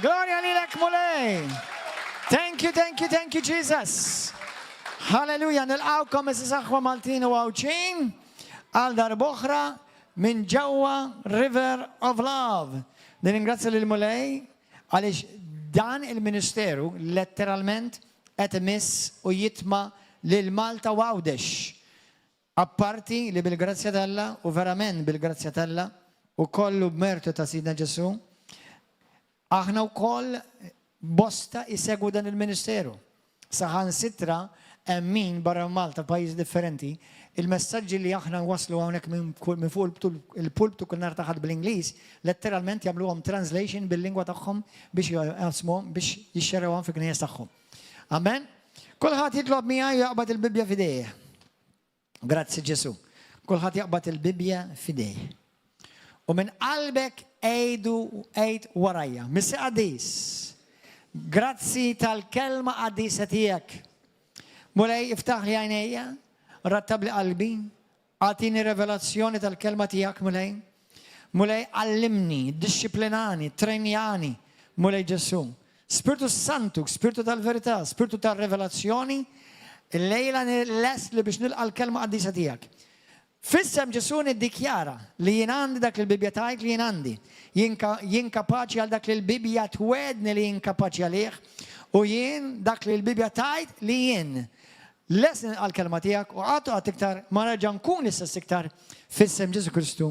Gloria lilek mulej. Thank you, Jesus. Hallelujah. Nilqawkom is-saħħa Maltin u għawċin għal darboħra minn ġewwa River of Love. Nirringrazzja lil mulej għaliex dan il-Ministeru letteralment qed imiss u jitma' lil Malta għawdex. Apparti li bil-grazzja talla u verament bil-grazzja talla u kollu b'mertu ta' Sidna Ġesu, aħna wkoll bosta isegwu dan il-Ministeru. Saħan sitra min barra Malta pajjiż differenti, il-messaġġi li aħna waslu hawnhekk minn fuq il-pulptu kull nhar ta' Ħadd bl-Ingliż, letteralment jagħmluhom translation bil-lingwa tagħhom biex jaqsmuhom biex jixxerrewhom fi knies tagħhom. Amen. Kulħadd jitlob miegħi jaqbad il-Bibja f'idejh. Grazzi Ġesu. Kulħadd jaqbad il-Bibja f'idejh. U minn qalbek għid warajja. Missi Qadis. Grazzi tal-kelma qadisa tiegħek. Mulej iftaħ li għajnejja, rattab li qalbi, għatini revelazzjoni tal-kelma tiegħek mulej. Mulej għallimni, disciplinani, trenjani, mulej Ġesu. Spiritu Santu, Spiritu tal-verità, Spiritu tal-revelazzjoni, il-lejla les li biex nilqa l-kelma qadisa tiegħek. Fissem Ġesu niddikjara li jien għandi dak li l-Bibja tajt li jien għandi. Jien kapaċi għal dak li l-Bibja twedni li jien kapaċi għalih u jien dak li l-Bibja tajt li jien lesni għal-kelma tiegħek u għatu iktar ma raġa nkun istess iktar fissem Ġesu Kristu.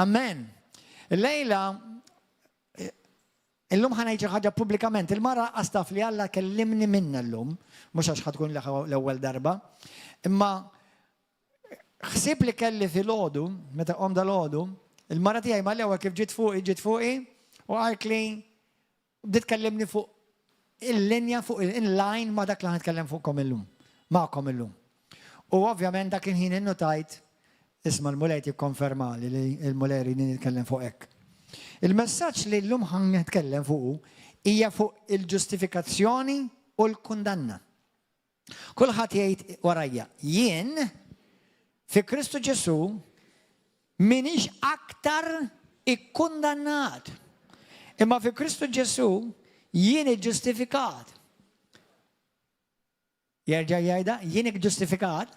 Amen. Lejla illum ħanajt ħaġa pubblikament. Il-mara għastaf li Alla kellimni minna l-lum, mux għax ħatkun l-ewwel darba, imma ħsib li kelli fil-ħodu, meta qom dal-ħodu, il-mara tiegħi ma l-ewwel kif ġiet fuqi, u għajt li bdiet kellimni fuq il-linja, fuq il-line ma dak li ħatkellem fuqkom illum, ma'kom illum. U ovvjament dak il-ħin innotajt, isma l-mulej jikkonferma li il-mulej nitkellem fuq hekk. Il-messaġġ li l-lum ħan nitkellem fuq hija fuq il-ġustifikazzjoni u l-kundanna. Kulħadd jgħid warajja, jien fi Kristu Ġesu minix aktar ikkundannat. Imma fi Kristu Ġesu jien ġustifikat. Jerġa' jgħidha, jien ġustifikat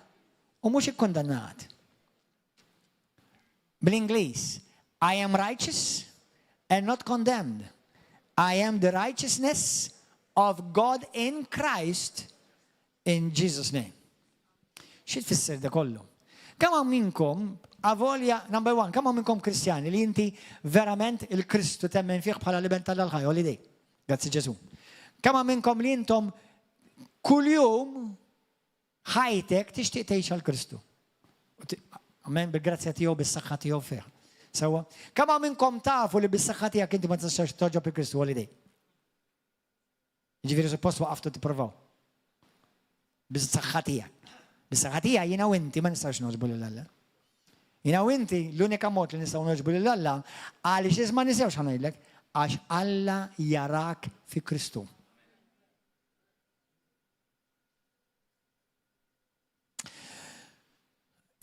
u mhux ikkundannat. Bl-Ingliż, I am righteous and not condemned. I am the righteousness of God in Christ in Jesus' name. Xi tfisser da kollu? Kemm minkom, avolja, number one, kemm minkom Kristjani li inti verament il-Kristu temmen fih bħala liben tal-ħajja holiday. Grazzi Ġesu. Kemm minkom li intom kuljum ħajtek tixtieq tgħix għall-Kristu. Amen, bil-grazzja tiegħu bis-saħħa tiegħu fih. Sewa, kemm minnkom tafu li bis-saħħa tiegħek inti ma tistax toġob il-Kristu holiday. Jiġifieri suppost waqaftu tippruvaw. Bis-saħħa tiegħek. Bis-saħħa tiegħek jiena u inti ma nistax noġbu lil Alla. Jiena u inti l-unika mod li nistgħu noġbu lil Alla għaliex isma' nisewx ħanajdlek għax Alla jarak fi Kristu.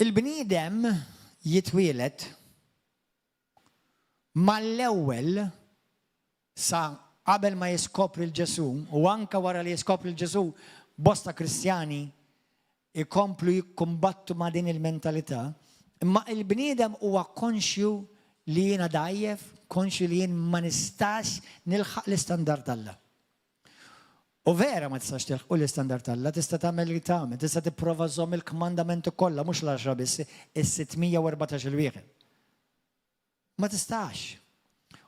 Il-bniedem jitwielet mal-ewwel sa qabel ma jiskopri l-Ġesu u anka wara li jiskopri l-Ġesu bosta Kristjani ikomplu jikkumbattu ma' din il-mentalità, imma il-bniedem huwa konxju li jiena dajjef, konxju li jien ma nistax nilħaq l-istandard Alla. U vera ma tistax tilħqu l-istandard Alla, tista' tagħmel li tagħmel, tista' tipprova żomm il-kmandamenti kollha mhux l-10 biss, is-614 il-wieħed. Ma tistax.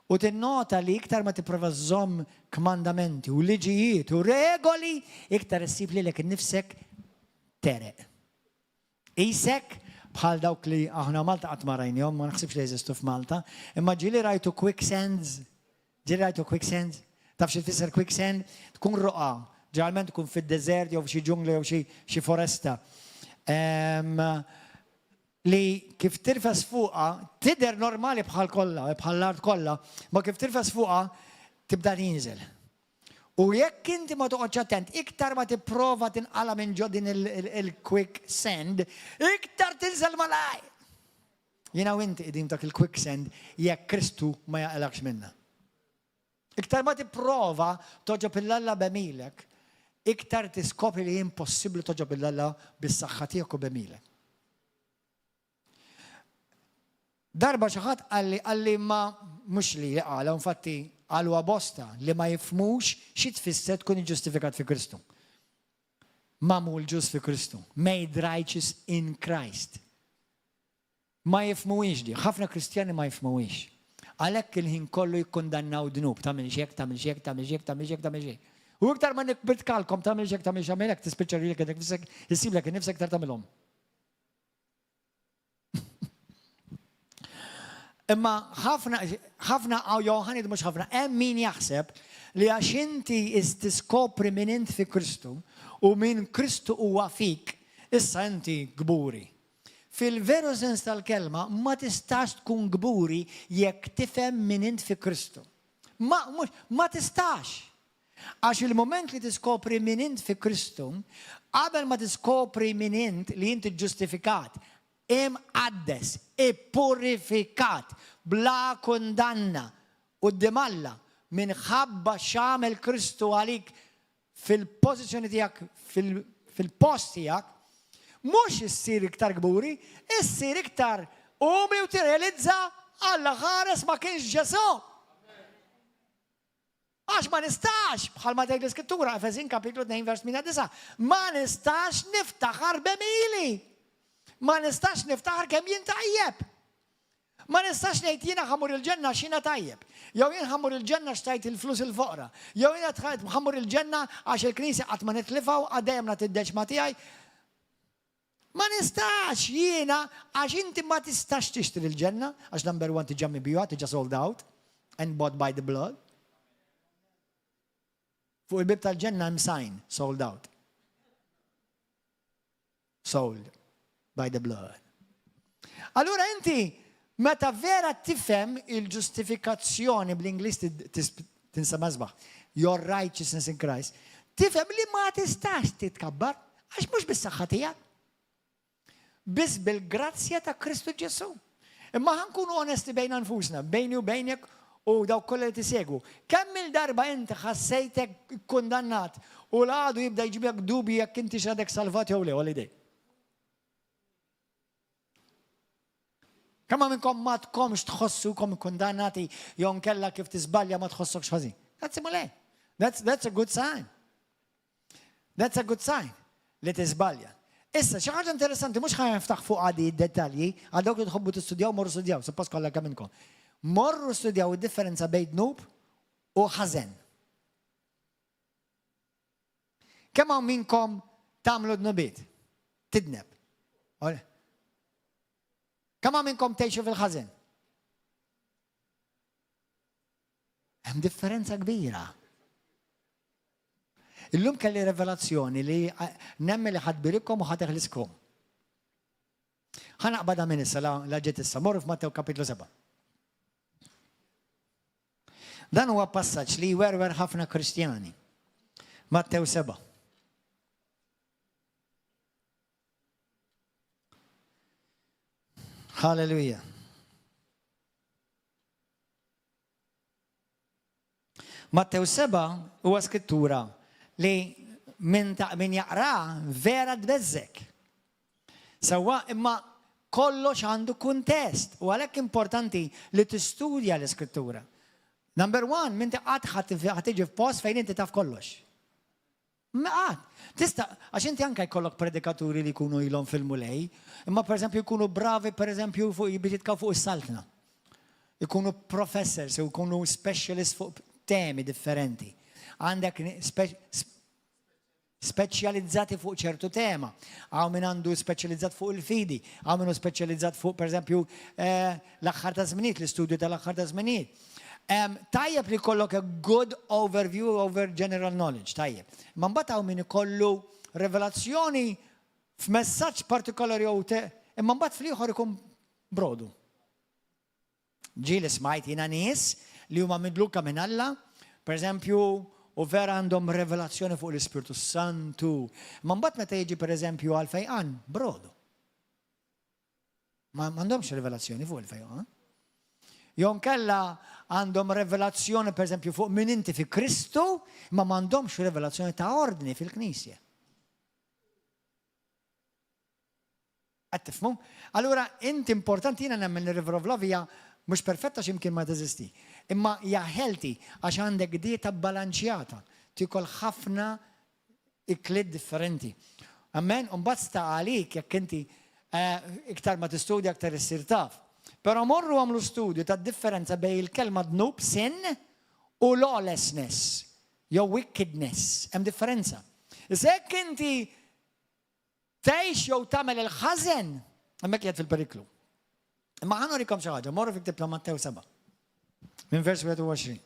U tinnota li iktar ma tipprova żomm kmandamenti u liġijiet u regoli, iktar issib lilek innifsek tereq. Isek bħal dawk li aħna Malta qatt ma rajnihom, ma naħsibx li jeżistu f'Malta, imma ġieli rajtu quicksands. Taf xi tfisser quicksand? Tkun roqa, ġeneralment tkun fid-deżert jew xi ġungla jew xi foresta. Li kif tirfes fuqha tidher normali bħal kollha, bħal l-art kollha, ma kif tirfes fuqha tibda tinżel. U jekk inti ma toqgħodx attent, iktar ma tipprova tinqala minn ġodin il-quicksand, iktar tinżel malaj. Jiena u inti qegħdin dak il-quicksand jekk Kristu ma jaqilakx minnha. Iktar ma tipprova toġob il-Alla b'emilek, iktar tiskopri li impossibbli toġob il-Alla bis-saħħa tiegħek u b'emilek. Darba xi ħadd għalli ma mhux li qala, infatti qalu bosta li ma jifhmux xi tfisser tkun iġġustifikat fi Kristu. Magħmul ġust fi Kristu, made righteous in Christ. Ma jifhmuwix di, ħafna Kristjani ma jifhmuwix. Għalhekk il-ħin kollu jikkundannaw dnub, tagħmel xek, tagħmel xek, tagħmel xek, tagħmel xek, tagħmel xek. U iktar ma nikbitkalkom tagħmel xek, tagħmel xek, tispiċċa lilek id nifsek, issiblek innifsek iktar tagħmilhom. Imma ħafna jew ħanid mhux ħafna hemm min jaħseb li għax inti tiskopri min int fi Kristu u min Kristu huwa fik, issa inti gburi. Fil-veru sens tal-kelma, ma tistax tkun gburi jekk tifhem min int fi Kristu. Ma tistax. Għax il-moment li tiskopri min int fi Kristu, qabel ma tiskopri min int li inti ġustifikat, imqaddes, ippurifikat, bla kundanna u d-dimalla minħabba x'għamel Kristu għalik fil-pożizzjoni tiegħek, fil-post tiegħek, mhux issir iktar gburi, issir iktar umli u tirrealizza Alla ħares ma kienx Ġesu. Għax ma nistax, bħalma tgħid l-Iskrittura, Efesin kapitlu 2 vers 9, ma nistax niftaħar b'emili. Ma nistax niftaħar kemm jien tajjeb. Ma nistax ngħid jiena ħammur il-ġenna x'jiena tajjeb. Jew jien ħammur il-ġenna x'tajt il-flus il-foqra. Jew jiena ħammur il-ġenna għax il-Knisja qatt ma nitlifgħu għaddejjem nagħti d-deċma tiegħi. Ma nistax jiena għax inti ma tistax tixtri l-ġenna għax number 1 tiġa mibjuha, tiġa sold out and bought by the blood. Fuq il-bib tal-ġenna hemm sign sold out. Sold by the blood. Allura inti meta vera tifhem il-ġustifikazzjoni bl-Ingliż tinsema sbaħ, your righteousness in Christ, tifhem li ma tistax titkabbar għax mhux bis-saħħa tiegħek. Biss bil-grazzja ta' Kristu Ġesu. Imma ħankunu onesti bejn nfusna, bejni u bejnek u daw kollha li tisegwu. Kemm il-darba inti ħassejtek ikkundannat u l-għadu jibda jġibek dubi jekk inti x'għadek salvat jew le għalidej. Kemm minnkom ma tkomx tħossukom ikkundannati jew nkella kif tiżbalja ma tħossokx ħażin. That's a good sign. That's a good sign li tiżbalja. Issa, xi ħaġa interessanti, mhux ħajja niftaħ fuq għadi d-dettalji, għal dawk li tħobbu tistudjaw, morru studjaw, suppost kollha kemm minnkom. Morru studjaw id-differenza bejn dnub u ħażen. Kemm hawn minnkom tagħmlu dnubiet? Tidneb. Kemm hawn minnkom tgħixu fil-ħażen? Hemm differenza kbira. Illum kelli revelazzjoni li nemmi li ħadbirikom u ħateħliskom. Ħanaqbada minn issa, la ġiet issa, morru f'Mattew kapitlu 7. Dan huwa passaġġ li jwerwer ħafna Kristjani. Mattew 7. Halleluja. Mattew 7 huwa skrittura li min jaqra vera tbeżżek. Sewwa imma kollox għandu kuntest u għalhekk importanti li tistudja l-Iskrittura. Number 1, min qatt ħatiġi f'post fejn inti taf kollox. Qatt. Tista' għax inti anke jkollok predikaturi li jkunu ilhom fil-mulej, imma pereżempju jkunu bravi pereżempju fuq jibititkaw fuq is-saltna. Ikunu professors, ikunu specialists fuq temi differenti. Għandek speċjalizzati fuq ċertu tema. Għaw minn għandu speċjalizzat fuq il-fidi, għaw minn speċjalizzat fuq, per eżempju, l-axħar ta' żminijiet, l-istudju tal-axħar ta' żminijiet. Tajjeb li kollok a good overview over general knowledge, tajjeb. Ma mbagħad għaw minn ikollu revelazzjoni f'messaġġ partikolari imma mbagħad fl-ieħor ikun brodu. Ġieli smajt jiena nies li huma midluka minn Alla, per eżempju, u vera għandhom revelazzjoni fuq l-Ispiritu Santu. Ma mbagħad meta jiġi pereżempju għal fejqan, brodu. Ma m'għandhomx revelazzjoni fuq il-fejqan. Jew nkella għandhom revelazzjoni pereżempju fuq min inti fi Kristu, ma m'għandhomx revelazzjoni ta' ordni fil-Knisja. Qed tifhmu? Allura inti importanti jiena nemmen li river of love hija mhux perfetta x'imkien ma teżisti. Imma hija healthy għax għandek dieta bbalanċjata. Tikol ħafna ikliet differenti. Amen? U mbagħad sta għalik jekk inti iktar ma tistudja aktar issir taf. Però morru għamlu studju ta' differenza bejn il-kelma dnub sin u lawlessness, jew wickedness. Hemm differenza. Issa jekk inti tgħix jew tagħmel il-ħażen, hemmhekk qiegħed fil-periklu. Imma ħa norikom xi ħaġa, morru fiktib ta' Mattew 7. Min vers 21.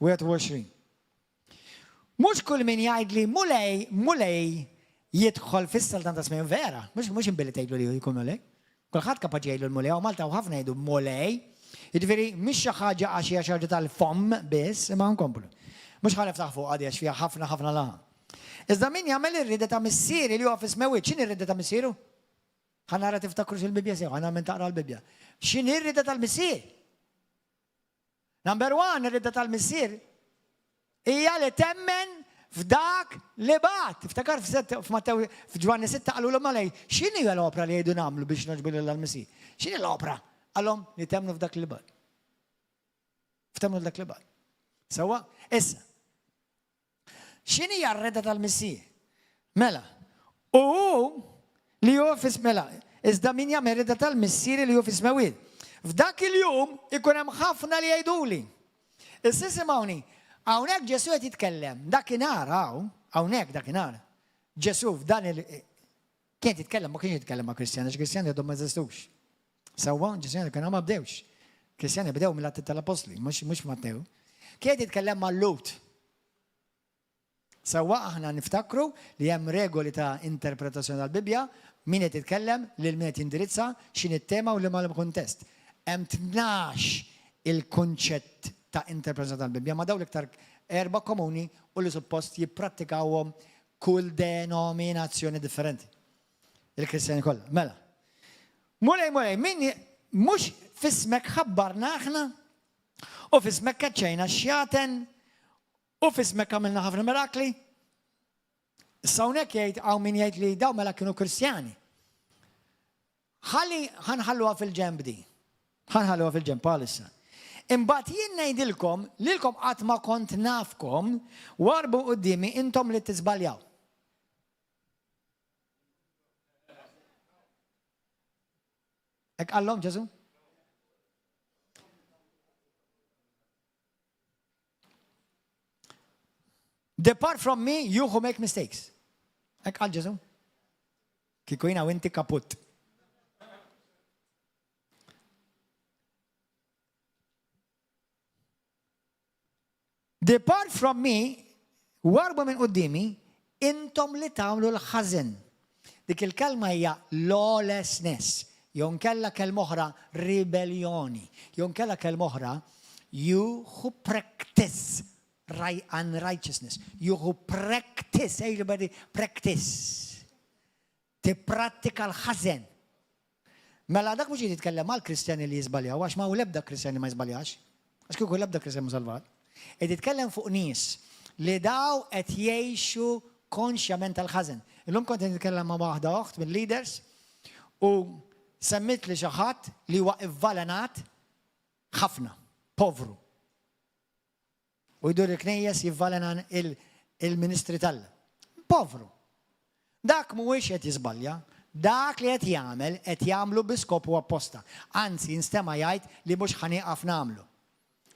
21. Mhux kull min jgħid li mulej jidħol fis-saltan ta' smejn vera, mhux inbilli tgħidlu li jkun mulej. Kulħadd kapaċi jgħidlu l-mulej, u Malta u ħafna jgħidu mulej. Jiġifieri mhix xi ħaġa għax hija xi ħaġa tal-fomm biss, imma nkomplu. Mhux ħalef taħ fuq għadi għax fiha ħafna laħam. Iżda min jagħmel ir-rieda ta' missieri li huwa fis-smewit, x'inhi r-rieda ta' missieru? Ħanara tiftakru x'il-Bibja sew, ħana minn taqra l-Bibja. X'inhi r-rieda tal-missier? Number 1, ir-rieda tal-missier hija li temmen f'dak li bat. Iftakar f'Mattew f'Ġwanni 6 qalulhom għalej, x'inhi l-opra li jgħidu nagħmlu biex naġbu lill-Missier? X'inhi l-opra? Għalhom li temnu f'dak li bat. F'temnu f'dak li bat. Sewwa, issa. X'inhi r-rieda tal-Missier? Mela, u li hu fis-mela, iżda min jagħmel rieda tal-missier li hu fis-smewid. F'dak il-jum ikun hemm ħafna li jgħiduli. Issa simgħuni, hawnhekk Ġesu qed jitkellem, dakinhar hawnhekk dakinhar. Ġesu f'dan kien jitkellem ma kienx jitkellem ma' Kristjani, Kristjani għadhom ma jeżistux. Sewwa, Ġesu kien ma bdewx. Kristjani bdew mill-Atti tal-Apostli, mhux Mattew. Kien jitkellem ma' Lut. Sewwa aħna niftakru li hemm regoli ta' interpretazzjoni tal-Bibja, min qed jitkellem lil min qed jindirizza, x'inhi t-tema u liema l-kuntest. Hemm 12 il-kunċett ta' interpretazzjoni tal-Bibja, ma dawn l-iktar 4 komuni u li suppost jipprattikawhom kull denominazzjoni differenti. Il-Kristjani kollha. Mela. Mulej, min mhux fismek ħabbarna aħna u fismek kaċċejna xjaten u fismek għamilna ħafna mirakli. Issa hawnhekk jgħid hawn min jgħid li dawn mela kienu Kristjani. Ħanħalluha fil-ġenb di. Ħanħalluha fil-ġenb bħalissa. Imbagħad jien ngħidilkom lilkom qatt ma kont nafkom warbu qudiemi intom li tiżbaljaw. Hekk qallhom Ġesu? Depart from me, you who make mistakes. Hekk qal Ġesu. Kieku jiena u inti kaput. Depart from me, warbu minn qudiemi, intom li tagħmlu l-ħażen. Dik il-kelma hija lawlessness. Jew nkella kelma oħra ribellioni. Jew nkella kelma oħra you who practice unrighteousness. You who practice, everybody practice. Tipprattika l-ħażen. Mela dak mhux jitkellem għal Kristjani li jiżbaljaw, għax ma hu l-ebda Kristjani ma jiżbaljax. Għax kieku l-ebda Kristjani ma salvat. Qed jitkellem fuq nies li daw qed jgħixu konxjament tal-ħażen. Illum kont nitkellem ma' waħda oħt mill-leaders u semmit li xi ħadd li huwa ivvalenat ħafna, povru. U jdur il-knejjes jivvalenan il-ministri povru. Dak mhuwiex qed jiżbalja, dak li qed jagħmlu bi skopu apposta. Anzi, jinstema' jgħid li mhux ħanieqaf nagħmlu.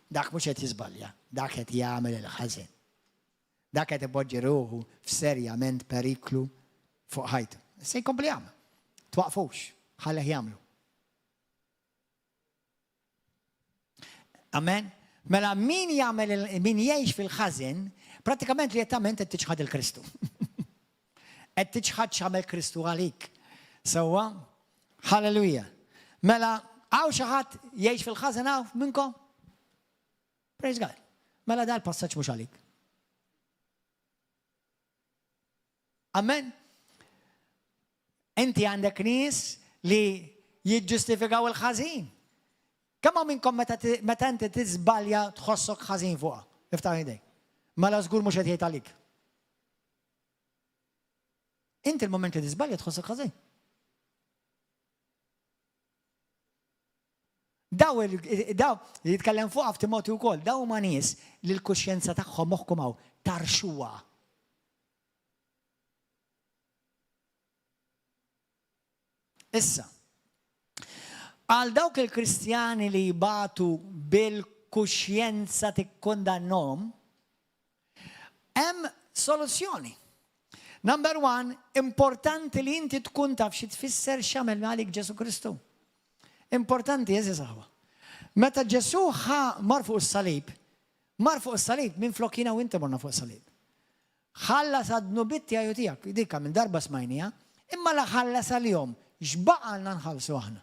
Dak mhux qed jiżbalja, dak qed jagħmel il-ħażen. Dak qed ipoġġi ruħu f'serjament periklu fuq ħajtu. Se jkompli jagħmel. Twaqfux, ħalleh jagħmlu. Amen. Mela min jgħix fil-ħażen, pratikament li jettament qed tiġħad il-Kristu. Qed tiġħad x'għamel Kristu għalik. Sewwa, halleluja. Mela hawn xi ħadd jgħix fil-ħażen hawn minnkom? Praise God. Mela da l-passaġġ mhux għalik. Amen. Inti għandek nies li jiġġustifikaw il-ħażin. Kemm minnkom meta inti tiżbalja tħossok ħażin fuqha? Iftaħ idejk. Mela żgur mhux qed jgħid għalik. Inti l-moment li tiżbalja tħossok ħażin. Daw jitkellem fuqha f'Timotju wkoll, daw ma nies li l-kuxjenza tagħhom moħħkom hawn tarxuha. Issa, għal dawk il-Kristjani li jibatu bil-kuxjenza tikkundannhom, hemm soluzzjoni. Number one, importanti li inti tkun taf xi tfisser x'għamel għalik Ġesu Kristu. Importanti jeżis aħwa. Meta Ġesu mar fuq is-salib, minn flok jiena u inti morna fuq is-salib. Ħallas għad-nubiet tiegħu tiegħek, dikha minn darba smajnija, imma la ħallas għalihom x'baqalna nħallsu aħna.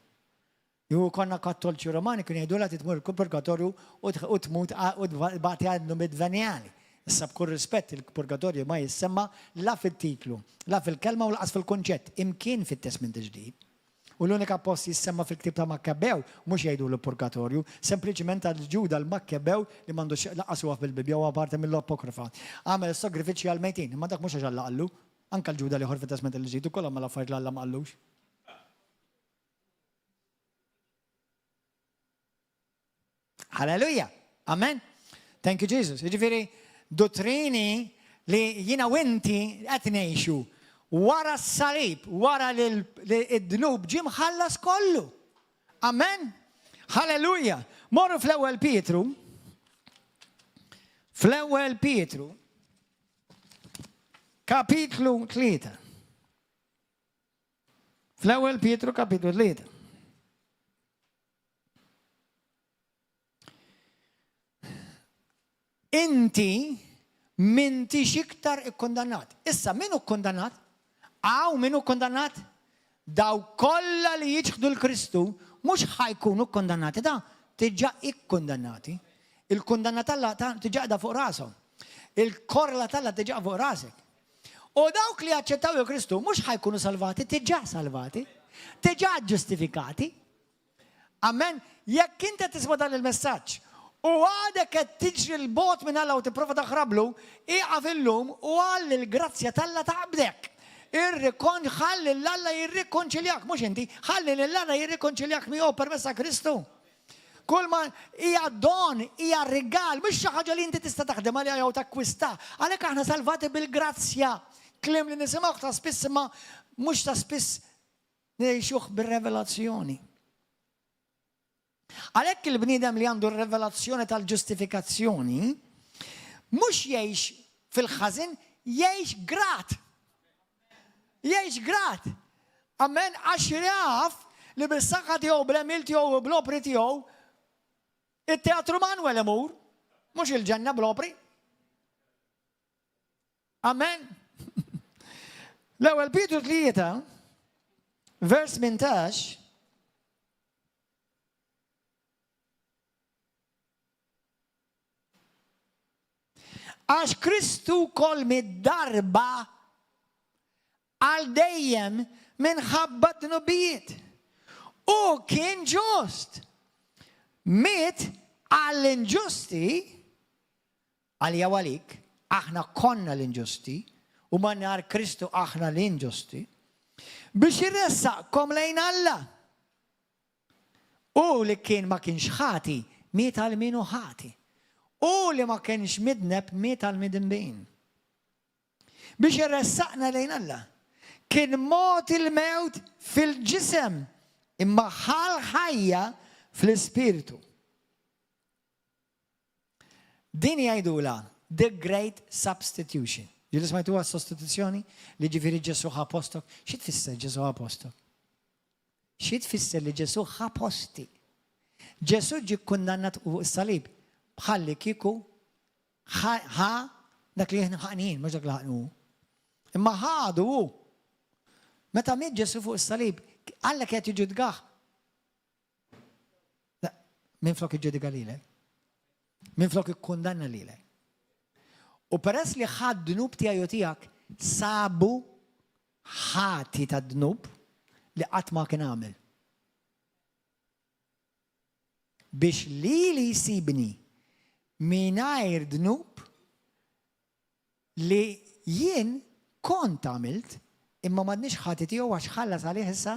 Ju konna kattoliċi Romani kienu jgħidulha titmur il-purgatorju u tmut u tbagħti għad-nubiet venjali. Issa b'kull rispett il-purgatorju ma jissemma la fit-titlu, la fil-kelma u laqas fil-konċett, imkien fit-Testament Ġdid. U l-unika post jissemma fil-ktib ta' Makkabew mhux jgħidu l-purgatorju, sempliċement għal-Ġuda l-Makkabew li m'għandux laqas huwa fil-Bibja u parti mill-Apokrifa. Għamel is-sagrifiċċji għall-mejtin, imma dak mhux għax Alla qallu, anke l-Ġuda li ħor fit-Testament Ġdid ukoll għamel affarijiet li Alla ma qallux. Halleluja. Amen. Thank you Jesus. Jiġifieri dottrini li jiena u inti qed ngħixu wara s-salib, wara li d-dnub ġie mħallas kollu. Amen. Halleluja. Morru fl-ewwel Pietru. Fl-ewwel Pietru. Kapitlu 3. Fl-ewwel Pietru kapitlu 3. Inti m'intix iktar ikkundannat. Issa min hu kkundannat? Min hu kkundannat? Daw kollha li jiġħdu l-Kristu mhux ħajkunu kkundannati, da tiġà ikkundannati. Il-kundannat Alla tiġaqda fuq rashom. Il-korla Alla tiġaq fuq rasek. U dawk li jaċċettaw il-Kristu mhux ħajkunu salvati, tiġà salvati, tiġà ġustifikati. Amen. Jekk inti tisma' dan il-messaġġ u għadek qed tiġri l-bot minn Alla u tipprova taħrablu, iqaf illum u għalli l-grazzja tal-Alla taqbdek. Ħalli l-Alla jirrikonċiljak, mhux inti, ħalli l-Alla jirrikonċiljak miegħu permezz ta' Kristu. Kull ma hija don, hija rigal, mhux xi ħaġa li inti tista' taħdem għaliha jew takkwista. Għalhekk aħna salvati bil-grazzja. Kliem li nisimgħu ta' spiss imma mhux ta' spiss ngħixuh bir-revelazzjoni. Għalhekk il-bniedem li għandu r-revelazzjoni tal-ġustifikazzjoni mhux jgħix fil-ħażin, jgħix grat. Jgħix grat. Amen, għax jaf li bil-saħħa tiegħu, bl-emil tiegħu u bl-opri tiegħu it-teatru Manwel imur, mhux il-ġenna bl-opri. Amen. L-ewwel Pietru 3, vers 18. Għax Kristu kol mid-darba għal dejjem minħabba d-nubijiet. U kien ġust. Miet għall-inġusti, għalija għalik, aħna konna l-inġusti, u mannar Kristu aħna l-inġusti, biex jirressaqkom lejn Alla. U li kien ma kienx ħati, miet għal-minu ħati. U li ma kienx midneb, miet għal-midnbin. Biex jirressaqna lejn Alla. Kien mot il-mewt fil-ġisem, imma ħal-ħajja fl-ispiritu. Din jgħidula the great substitution. Ġili smajtuha sostituzzjoni li ġifieri Ġesu ħa postok. Xi tfisser Ġesu ħa postok? Xi tfisser li Ġesu ħa posti? Ġesu ġie kkundannat fuq is-salib bħalli kieku ħa dak li ħaqnin, mhux dak li ħaqnu. Imma ħadu hu. Meta miet Ġesu fuq is-salib, Alla qed jiġudgah. Min flok iġġudika lilek. Min flok ikkundanna lilek. U peress li ħadd dnub tiegħi u tiegħek sabu ħati ta' dnub li qatt ma kien għamel. biex li jsibni mingħajr dnub li jien kont għamilt imma m'għadniex ħati tiegħu għax ħallas għalih issa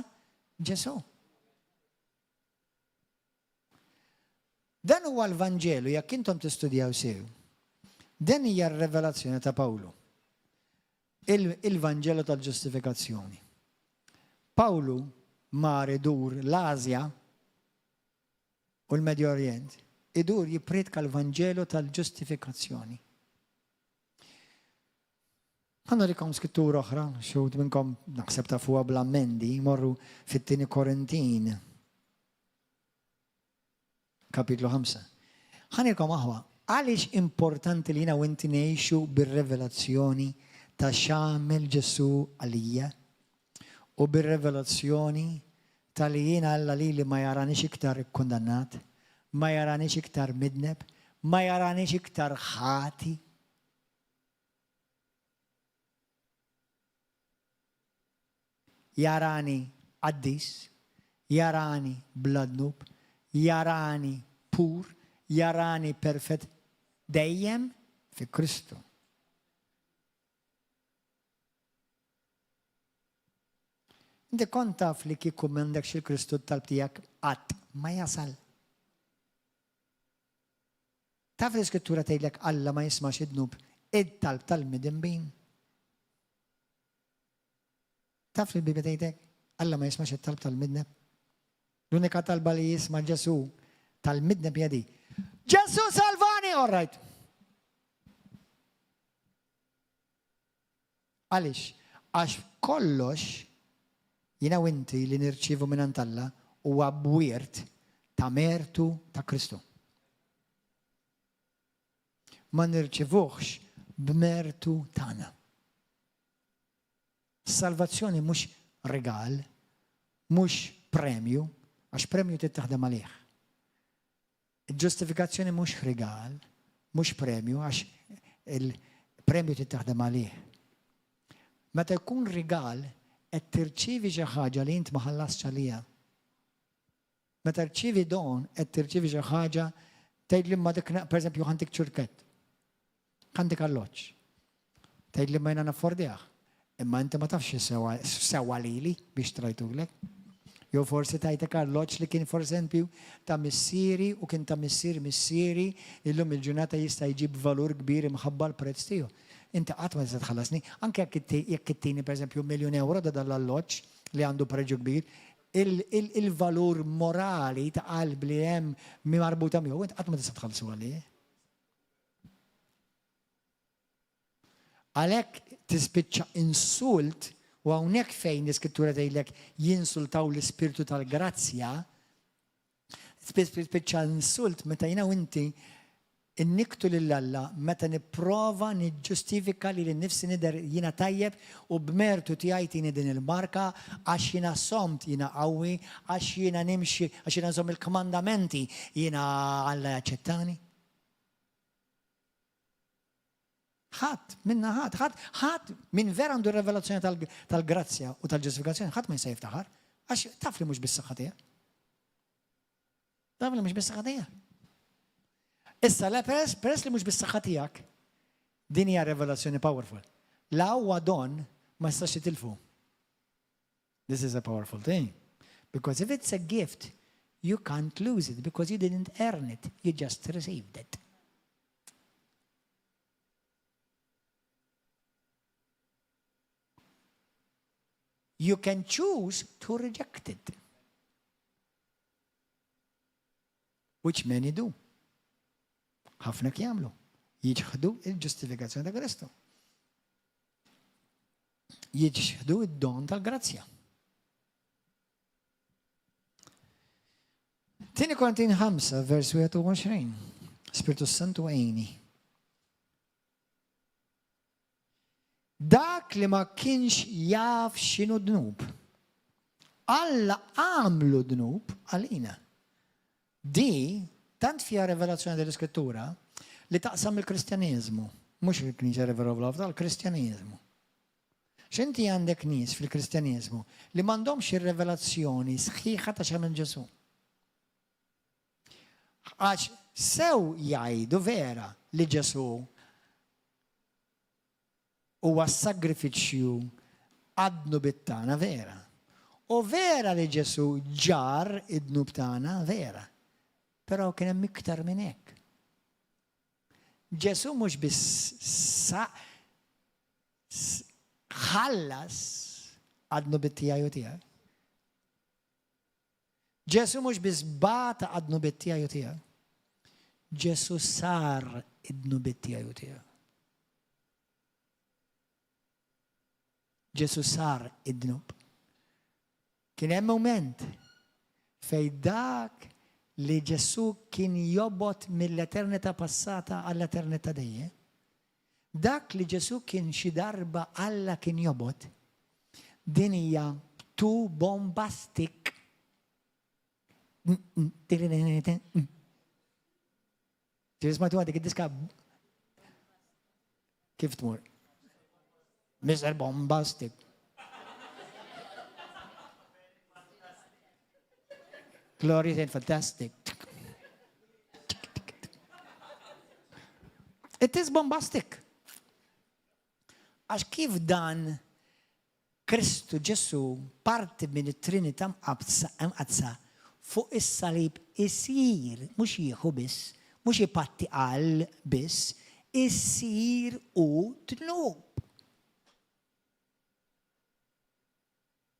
Ġesu. Dan huwa l-Vanġelu jekk intom tistudjaw sew. Dan hija r-revelazzjoni ta' Pawlu. Il-Vanġelu tal-ġustifikazzjoni. Pawlu mar idur l-Asja u l-Medju Orjent. Idur jippredika l-Vanġelu tal-ġustifikazzjoni. Għanna rikom skrittura oħra, xut minnkom naħseb ta' fuqa bla mendi, morru fit-tieni Korintin, kapitlu 5. Ħanilkom aħwa, għaliex importanti li jina u inti ngħixu bir-revelazzjoni ta' x'għamel Ġesu għalija u bir-revelazzjoni ta' li jiena Alla li ma jaranix iktar ikkundannat, ma jaranix iktar midneb, ma jaranix iktar ħati. Jarani qaddis, jarani bladnub, jarani pur, jarani perfett dejjem fi Kristu. Inti kont taf li kieku m'għandekx il-Kristu talb tiegħek qatt ma jasal. Taf l-Iskrittura tgħidlek Alla ma jismax id-dnub id-talb tal-midinbin. Taf li l-Bibja tgħidlek Alla ma jismax it-talb tal-midneb. L-unika talba li jisma' Ġesu tal-midneb hija di. Ġesu salvani, all right. Għaliex? Għax kollox jiena u inti li nirċievu minn Alla huwa bwiert ta' mertu ta' Kristu. Ma nirċivuhx b'mertu tagħna. Salvazzjoni mhux regal, mhux premju, għax premju tittaħdem għalih. Il-ġustifikazzjoni mhux regal, mhux premju, għax il-premju tittaħdem għalih. Meta jkun regal, qed tirċievi xi ħaġa li int ma ħallasx għaliha. Meta rċievi don, qed tirċievi xi ħaġa tgħidli ma dik pereżempju ħandik ċurkett. Għandek alloġġ. Tgħidli ma jiena naffordihah. Imma inti ma tafx sewa lili biex trajtulek. Jew forsi tajtek alloġġ li kien for esempio ta' missieri u kien ta' missieri illum il-ġurnata jista' jġib valur kbir imħabba l-prezz tiegħu. Inti qatt ma tista' tħallasni, anke jekk ittini pereżempju €1,000,000 da dal-alloġġ li għandu preġu kbir, il-valur morali ta' qalb li hemm marbuta miegħu int qatt ma tista' tħallsu għalih. Għalhekk tispiċċa insult u hawnhekk fejn l-Iskrittura tgħidlek jinsultaw l-Ispirtu tal-Grazzja, tispiċċa insult meta jiena u inti inniktu lil Alla meta nipprova niġġustifika li nnifsi nidher jiena tajjeb u b'mertu tiegħi tieni din il-marka għax jiena somt jiena qawwi, għax jiena nimxi, għax jiena nżomm il-komandamenti jiena Alla jaċċettani. ħadd minn vera għandu r-revelazzjoni tal-grazzja u tal-ġustifikazzjoni, ħadd ma jista' jiftaħar, għax taf li mhux bis-saħħa tiegħek. Taf li mhux bis-saħħa tiegħek. Issa le peress li mhux bis-saħħa tiegħek, din hija revelazzjoni powerful. La huwa don ma jistax jitilfu. This is a powerful thing. Because if it's a gift, you can't lose it because you didn't earn it, you just received it. You can choose to reject it, which many do. ħafna jagħmlu, jiġħdu il-ġustifikazzjoni ta' Kristu. Jiġħdu id-don tal-grazzja. 2 Korintin 5, vers 21. Spiritu Santu għajni. Dak li ma kienx jaf x'inhu dnub. Alla għamlu dnub għalina. Di tant fija revelazzjoni dell-Iskrittura li taqsam il-Kristjanizmu, mhux il-Knisja rivela tal-Kristjanizmu. X'inti għandek nies fil-Kristjanizmu li m'għandhomx ir-revelazzjoni sħiħa ta' x'għamel Ġesu. Għax sew jgħidu vera li Ġesu huwa s-sagrifiċċju għadnu bit-tagħna vera. U vera li Ġesu ġar id-dnub tagħna vera. Però kien hemm iktar minn hekk. Ġesu mhux biss ħallas għadnu bit-tiegħi u tiegħek. Ġesu mhux biss bata għadnu bit-tiegħi u tiegħek. Ġesu sar id-dnub bit-tiegħi u tiegħek. Ġesu sar id-dnub. Kien hemm mument fej dak li Ġesu kien jobot mill-eternità passata għall-eternità dejjem. Dak li Ġesu kien xi darba Alla kien jobot, din hija too bombastic. Tisma' tu għandek id-diska kif tmur? Mr. Bombastic. Glorious and fantastic. It is bombastic. Għax kif dan Kristu Ġesu parti minn it-Trinità mqabsa fuq is-salib isir, mhux jieħu biss, mhux jipatti qal biss, isir u tnub.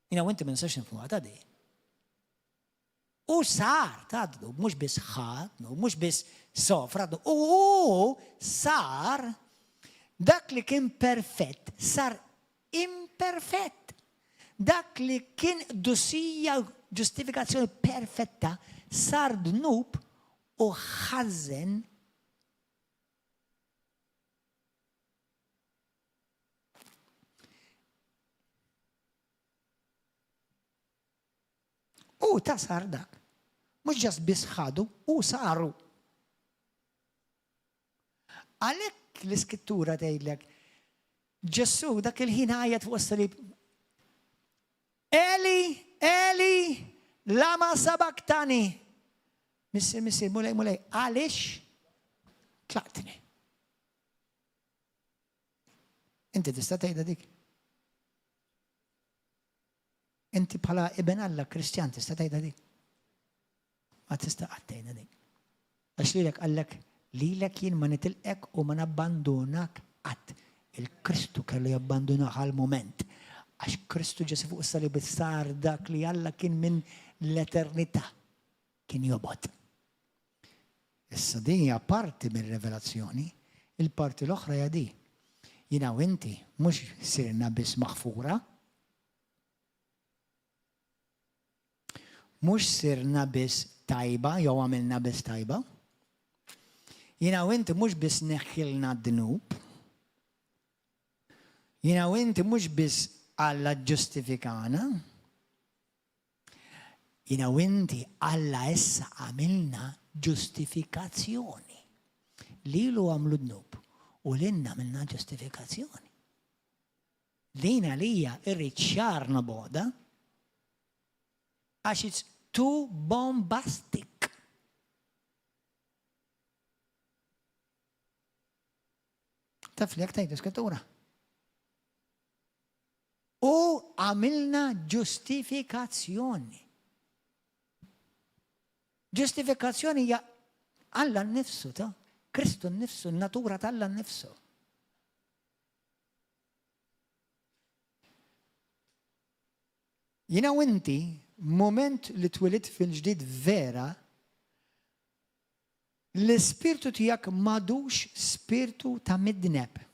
Jina inti ma nistax nifhmuha ta' di. U sar ta' dnub, mhux biss ħadd, mhux biss sofra, u sar dak li kien perfett, sar imperfett. Dak li kien dusija ġustifikazzjoni perfetta, sar dnub u ħażen u ta' sar dak. Mhux ġas biss ħadu u saru. Għalhekk l-Iskrittura tgħidlek Ġesu dak il-ħin ħajjat fuq is-salib. Eli, Eli, lama sabaktani. Missir, mulej, għaliex tlaqtni. Inti tista' tgħidha dik. Inti bħala ibn Alla Kristjan tista' tgħidha dik. Ma tista' qatt tgħidha dik. Għax lilek qallek lilek jien ma nitilqek u ma nabbandunak qatt. Il-Kristu kellu jabbandunaħ għal moment. Għax Kristu Ġesu fuq is-salib sar dak li Alla kien minn l-eternità kien jobot. Issa din hija parti mir-revelazzjoni, il-parti l-oħra hija di. Jiena u inti mhux sirna biss maħfura, mhux sirna biss tajba jew għamilna biss tajba. Jiena u inti mhux biss neħħilna d-dnub. Jiena u inti mhux biss Alla ġustifikana. Jiena u inti Alla issa għamilna ġustifikazzjoni. Lilu għamlu d-dnub u l-inna għamilna ġustifikazzjoni. Dina lija irriċċarna boda għax it's too bombastic. Taf li għak tajdu Skrittura. U għamilna ġustifikazzjoni. Ġustifikazzjoni hija Alla nnifsu ta' Kristu nnifsu, natura ta' Alla nnifsu. Jiena u inti, moment li twilid fil-ġdid vera, l-ispirtu tiegħek m'għadux spirtu ta' midneb.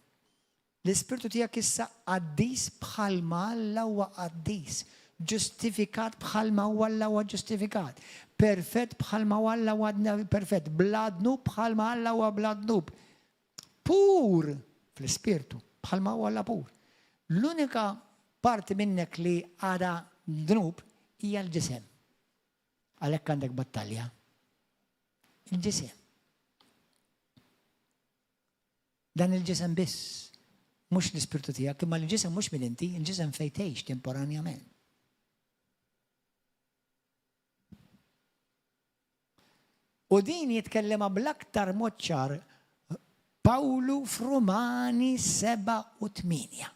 L-ispirtu tiegħek issa qaddis bħalma Alla huwa qaddis. Ġustifikat bħalma Alla huwa ġustifikat. Perfett bħalma Alla huwa perfett. Bla dnub bħalma Alla huwa bla dnub. Pur fl-ispirtu bħalma Alla pur. L-unika parti minnek li għada dnub hija l-ġisem. Għalhekk għandek battalja. Il-ġisem. Dan il-ġisem biss. Mux l-ispirtu tijak, imma l-ġisem mux minn inti, il-ġisem fejtejx temporanjament. U din jitkellema bl-aktar mod ċar Pawlu f'Rumani 7 u 8.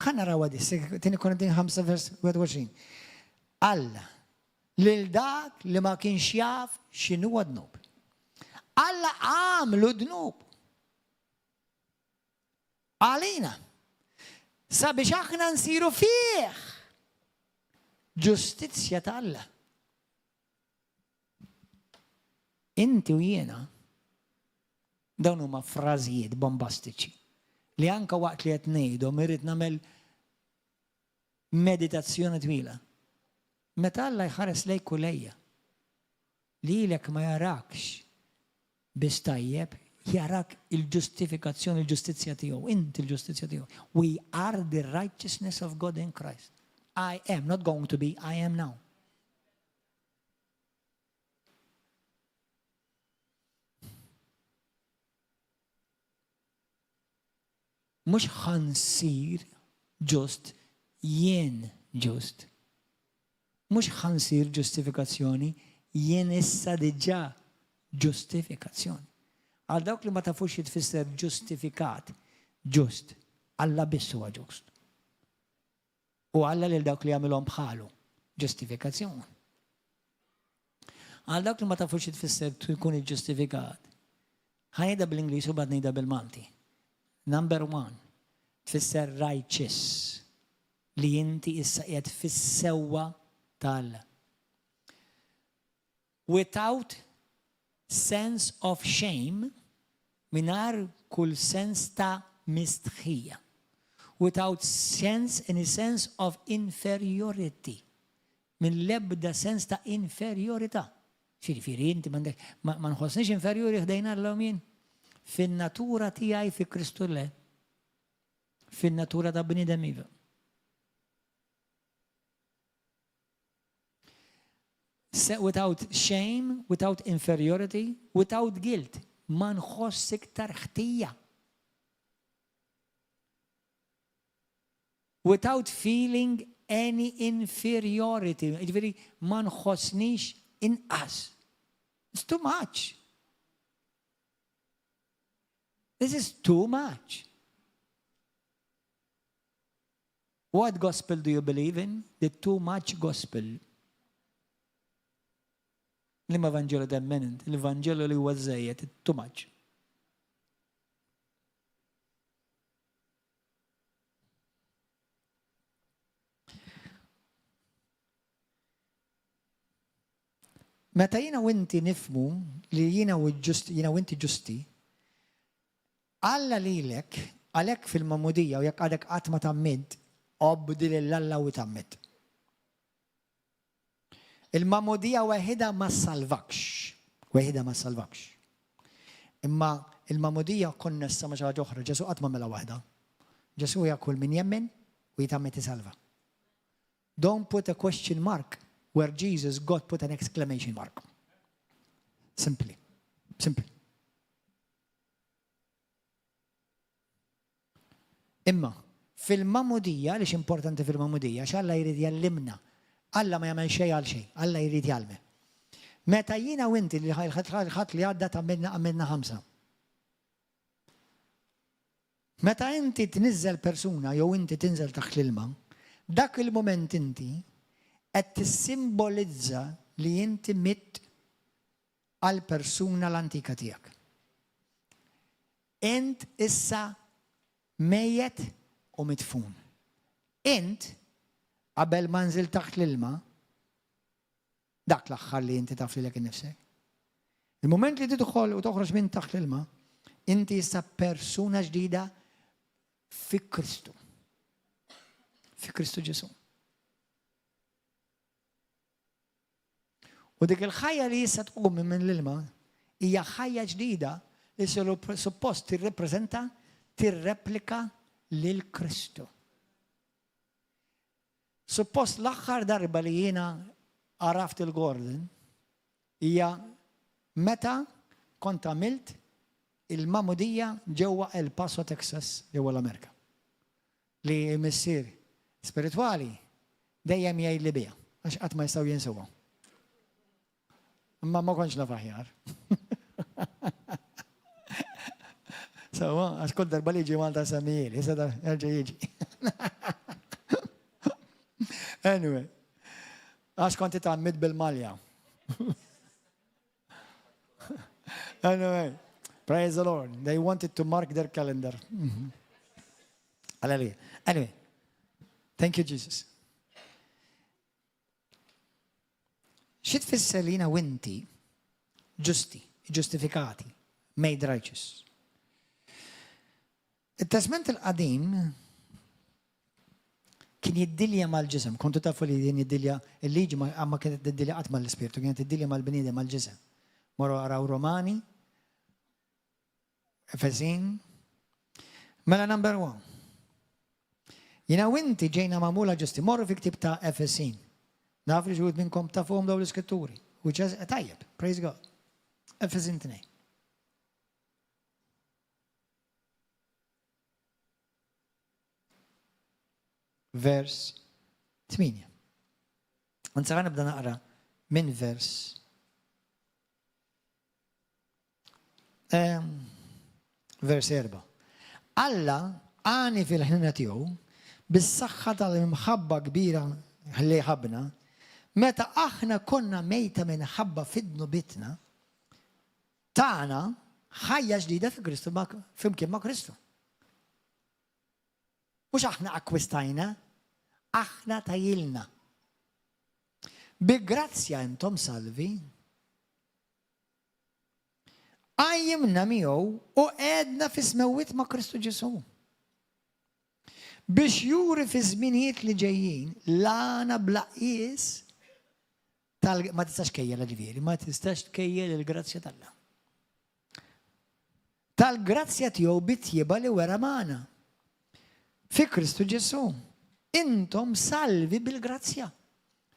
Ħanna raw għadis, tieni Korintin 5 vers 21. Alla, lil dak li ma kienx jaf x'inhu dnub. Alla għamlu dnub. Għalina. Sabiex aħna nsiru fih. Ġustizzja ta' Alla. Inti u jiena dawn huma frażijiet bombastiċi li anke waqt li qed ngħidhom irid nagħmel meditazzjoni twila. Meta Alla jħares lejk u lejja lilek ma jarakx biss tajjeb, jarak il-ġustifikazzjoni, il-ġustizzja tiegħu, inti l-ġustizzja tiegħu. We are the righteousness of God in Christ. I am not going to be, I am now. Mhux ħansir ġust jien ġust. Mhux ħansir ġustifikazzjoni jien issa diġà ġustifikazzjoni. Għal dawk li ma tafux jitfisser ġustifikat, ġust, Alla biss huwa ġust. U Alla lil dawk li jagħmilhom bħalu, ġustifikazzjoni. Għal dawk li ma tafux jitfisser tkun iġġustifikat. Ħanejda bl-Ingliż u bad ngħidha bil-Malti. Number 1, tfisser righteous, li inti issa qiegħed fis-sewwa tal. Without sense of shame, mingħajr kull sens ta' mistħija. Without any sense of inferiority. Min l-ebda sens ta' inferiorità. Xiġifieri inti ma nħossniex inferiori ħdejna l-lom fin-natura tiegħi fi Kristu le. Fin-natura ta' bniedem iva. Without shame, without inferiority, without guilt. Ma nħoss iktar ħtija. Without feeling any inferiority. Ġifieri ma nħossniex inqas. It's too much. This is too much. What gospel do you believe in? The too much gospel. L-imma Vangelo temmenent, l-Vangelo li huwa żejjed, too much. Meta jiena u inti nifmu li jiena u inti ġusti, Alla lilek, għalhekk fil-mamudija u jekk għadek qatt ma tammid, obbdi lill-Alla u tammid. Il-mamudija waħida ma salvakx. Waħida ma salvakx. Imma il-mamudija konnessa ma xi ħaġa oħra, Ġesu qatt ma mela waħda. Ġesu hija kull min jemmen u jitammet isalva. Don't put a question mark where Jesus, God put an exclamation mark. Simply. Simple. Imma, fil-mamudija, li importanti fil-mamudija, x'Alla jrid jallimna. Alla ma jagħmel xejn għal xejn, Alla jrid jgħalme. Meta jiena u inti li ħadd li għadda għamilna 5. Meta inti tniżżel persuna jew inti tinżel taħt l-ilma, dak il-moment inti qed tissimbolizza li inti mitt għal persuna l-antika tiegħek. Int issa mejjed u mitfun. Int qabel ma nżil taħt l-ilma, dak l-aħħar li inti taf lilek innifsek. Il-moment li tidħol u toħroġ minn taħt l-ilma, inti issa persuna ġdida fi Kristu. Fi Kristu Ġesu. U dik il-ħajja li issa tqum minn l-ilma hija ħajja ġdida li suppost tirrepreżenta, tirreplika lil Kristu. Suppost l-aħħar darba li jiena għaraft il-Gordon hija meta kont għamilt il-mamudija ġewwa El Paso, Texas, ġewwa l-Amerika. Li missier spiritwali dejjem jgħid li biha għax qatt ma jistgħu jinsuha. Ma konx naf aħjar. Sawa, għax kol darba li ġi Malta samijeli, jisa da erġa jiġi. Anyway, għax konti tammid bil-malja. Anyway, praise the Lord. They wanted to mark their calendar. Hallelujah. Anyway, thank you, Jesus. Xit fisselina winti ġustifikati, made righteous. Il-Testament il-qadim kien jiddilja mal-ġisem. Kontu tafu li din jiddilja il-liġi ma kienet jiddilja qatt mal-ispirtu, kienet jiddilja mal-bniedem mal-ġisem. Morru għaraw Romani, Efesin, mela number 1. Jina winti ġejna mamula ġusti, morru fi ktib ta' Efesin. Naf li ġuħud minnkom ta' fuqom daw l-iskritturi. Which is tajjeb, praise God. Efesin 2. Vers 8. Unsa għana nibda naqra minn vers vers 4. Alla għani fil-ħnina tiegħu bis-saħħa tal-imħabba kbira li ħabna meta aħna konna mejta minn ħabba fidnu bitna tagħna ħajja ġdida fi Kristu fimkien ma' Kristu. Mux aħna akkwistajna, aħna tajilna. Bi grazzja intom salvi, għajjimna miegħu u għedna fi smewit ma' Kristu Ġesu. Biex juri fi żminijiet li ġejjin, lana blaqis ma tistax kejjel ġifieri, ma tistax tkejjel il-grazzja tal-la. Tal-grazzja tiegħu bitjiba li wera magħna. Fi Kristu Ġesu. Intom salvi bil-grazzja.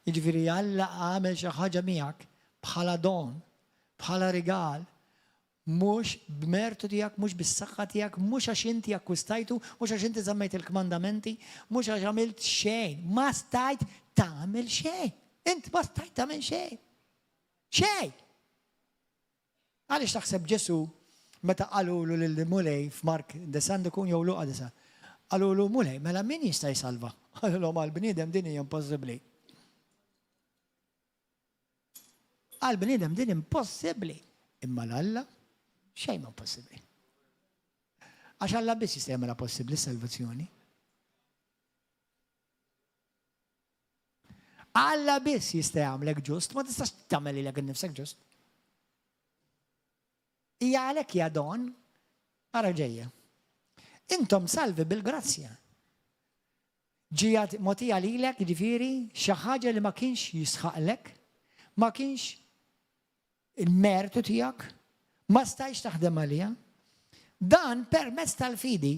Jiġifieri Alla għamel xi ħaġa miegħek bħala don, bħala rigal, mhux b'mertu tiegħek, mhux bis-saħħa tiegħek, mhux għax inti akkwistajtu, mhux għax inti żammejt il-kmandamenti, mhux għax għamilt xejn, ma stajt tagħmel xejn. Int ma stajt tagħmel xejn. Xejn. Għaliex taħseb Ġesu meta qalulu lil mulej f'Mark desan ikun jew Luqa desan. Għalulu mulej, mela min jista' jsalva? Għallu għal-bniedem din hija impossibbli. Għal-bniedem din impossibbli. Imma l-Alla xejn ma possibbli. Għax Alla biss jista' jagħmilha possibbli s-salvazzjoni. Alla biss jista' jagħmlek ġust, ma tistax tagħmel lilek innifsek ġust. Hija għalhekk hija don ara ġejja. Intom salvi bil-grazzja. Ġijat motija lilek, jiġifieri xi ħaġa li ma kienx jisħaqlek, ma kienx il-mertu tiegħek, ma stajx taħdem għalija. Dan permezz tal-fidi.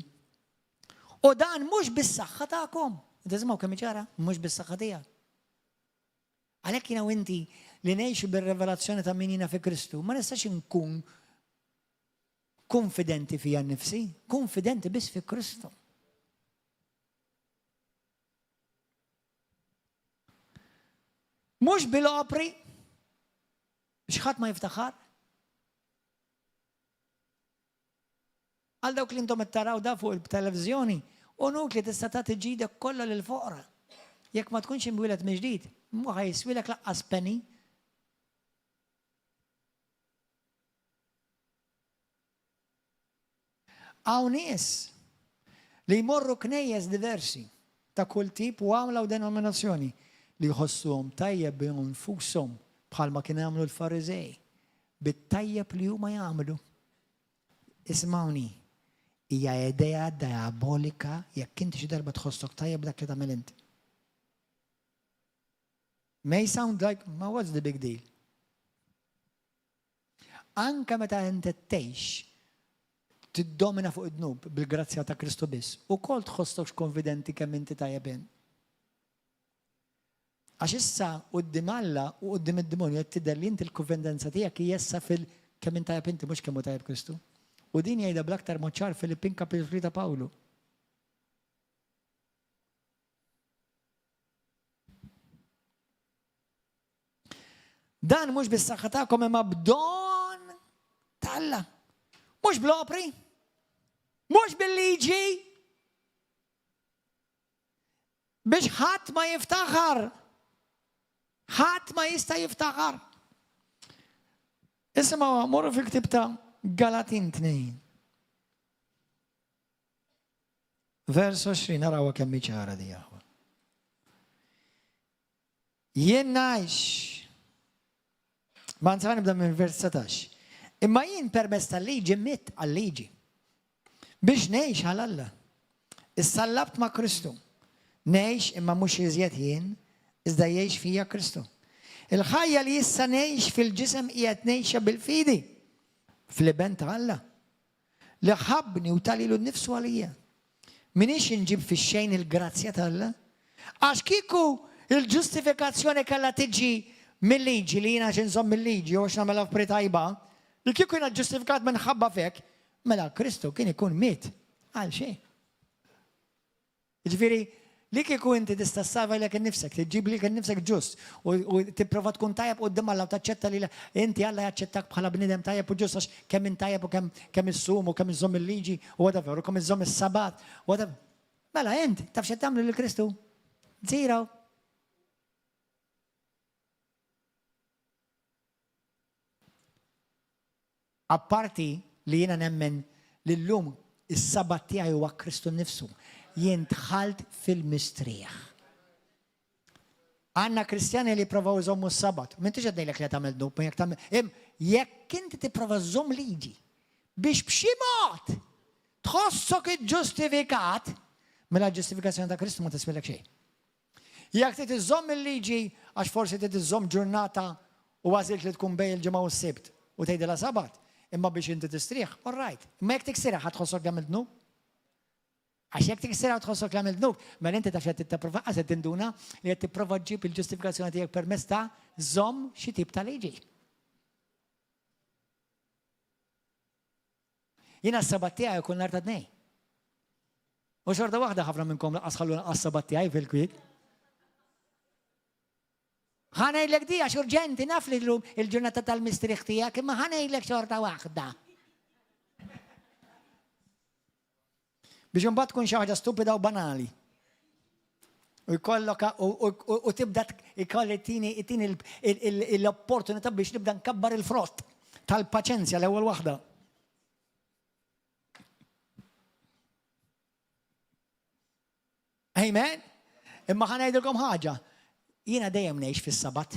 U dan mhux bis-saħħa tagħkom. Tismgħu kemm ċara, mhux bis-saħħa tiegħek. Għalhekk jiena u inti li ngħixu bir-revelazzjoni ta' min jiena fi Kristu, ma nistax inkun konfidenti fija nnifsi, konfidenti biss fi Kristu. Mhux bil-opri, biex ħadd ma jiftaħar. Għal dawk li intom qed taraw da fuq il-televiżjoni, u nuk li tista' tagħti ġidek kollha lil foqra. Jekk ma tkunx imwieled mill-ġdid, ma ħajswilek laqqas penny. Hawn nies li jmorru knejjes diversi ta' kull tip u għamlaw denominazzjoni li jħossuhom tajjeb bihom nfushom bħalma kien jagħmlu l-Fariżej bit-tajjeb li huma jagħmlu. Ismawni, hija idea diabolika jekk inti xi darba tħossok tajjeb dak li tagħmel inti. May sound like, ma what's the big deal? Anka meta inti tgħix tiddomina fuq id-dnub bil-grazzja ta' Kristu biss. U kol tħossokx konfidenti kemm inti tajjeb in. Għax issa qudiem Alla u qudiem id-demonju qed tidher li inti l-konfidenza tiegħek hija issa kemm inti tajjeb inti mhux kemm hu tajjeb Kristu. U din jgħidha bl-aktar mod ċar Filippin kapitlu 3 ta' Pawlu. Dan mhux bis-saħħa tagħkom imma b'don tal-Alla. Mhux bl-opri, mhux bil-liġi, biex ħadd ma jiftaħar. ħadd ma jista' jiftaħar. Isimgħu morru fil-ktieb ta' Galatin 2. Vers 20, narawha kemm hi ċara di aħwa. Jien ngħix. Ma nibda minn vers 17. Imma jien permezz tal-liġi mitt għal-liġi. Biex ngħix għal Alla. Issallabt ma' Kristu. Ngħix imma mhux iżjed jien, iżda jgħix fija Kristu. Il-ħajja li issa ngħix fil-ġisem qiegħed ngħixha bil-fidi. Fl-iben ta' Alla. Li ħabbni u talilu nnifsu għalija. Minix inġib fix-xejn il-grazzja ta' Alla. Għax kieku il-ġustifikazzjoni kellha tiġi mill-liġi li jiena x'inżomm mill-liġi u għax nagħmel affarijiet tajba, li kieku jiena ġustifikat minħabba fek, mela Kristu kien ikun miet għal xejn. Jiġifieri li kieku inti tista' ssalva lek innifsek, tiġġib lek innifsek ġust u tipprova tkun tajjeb quddiem Alla u taċċetta li inti Alla jaċċettak bħala bniedem tajjeb u ġust għax kemm intajjeb u kemm issum u kemm iżomm il-liġi u whatever u kemm iżomm is-sabat, whatever. Mela inti taf x'qed tagħmlu lil Kristu? Zero. Apparti li jiena nemmen li llum is-sabat tiegħi huwa Kristu nnifsu. Jien dħalt fil-mistrieħ. Għandna Kristjani li jipprovaw iżommu s-sabat. M'intix qed ngħidlek li tagħmel dub, jekk inti tipprova żomm liġi biex b'xi mod tħossok iġġustifikat, mela l-ġustifikazzjoni ta' Kristu ma tiswilek xejn. Jekk trid iżomm il-liġi għax forsi trid iżomm ġurnata u għażilt li tkun bejn il-ġimgħa u s-sibt u tgħidilha sabat, imma biex inti tistrieħ, all right. Imma jekk tiksirha ħadd tħossok jagħmel dnub? Għax jekk tiksirha tħossok jagħmel dnub, mela inti taf x'qed tipprova qed tinduna li qed tipprova ġġib il-ġustifikazzjoni tiegħek permezz ta' żomm xi tip ta' liġi. Jiena s-sabat tiegħi jkun nhar ta' tnejn. U xorta waħda ħafna minnkom laqas ħallu s-sabat tiegħi fil-kwiet. ħanejlek di għax urġenti naf li il-ġurnata tal-mistrieħ tiegħek, imma ħanejlek xorta waħda. Biex imbagħad tkun xi ħaġa stupida u banali. U jkollok u tibda jkolli tini l-opportunità biex nibda nkabbar il-frott tal-paċenzja l-ewwel waħda. Amen? Imma ħanejdilkom ħaġa. Jiena dejjem ngħix fis-sabat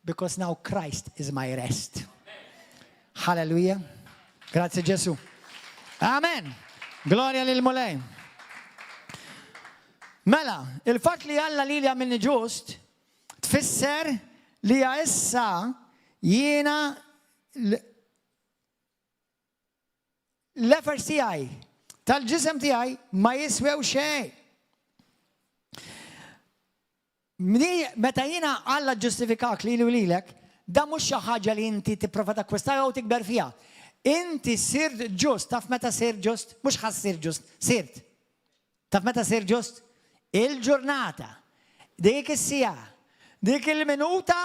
because now Christ is my rest. Hallelujah. Grazie Ġesu. Amen. Gloria lil Mulej. Mela, il-fatt li Alla li għamilni ġust tfisser li issa jiena l-effort tiegħi tal-ġisem tiegħi ma jiswew xejn. Meta jiena Alla ġustifikak li lilek, da mhux xi ħaġa li inti tipprova takkwistha jew tikber fiha. Inti sirt ġust, taf meta sir ġust? Mhux ħass sir ġust, sirt. Taf meta sir ġust? Il-ġurnata, dik is-sija, dik il-minuta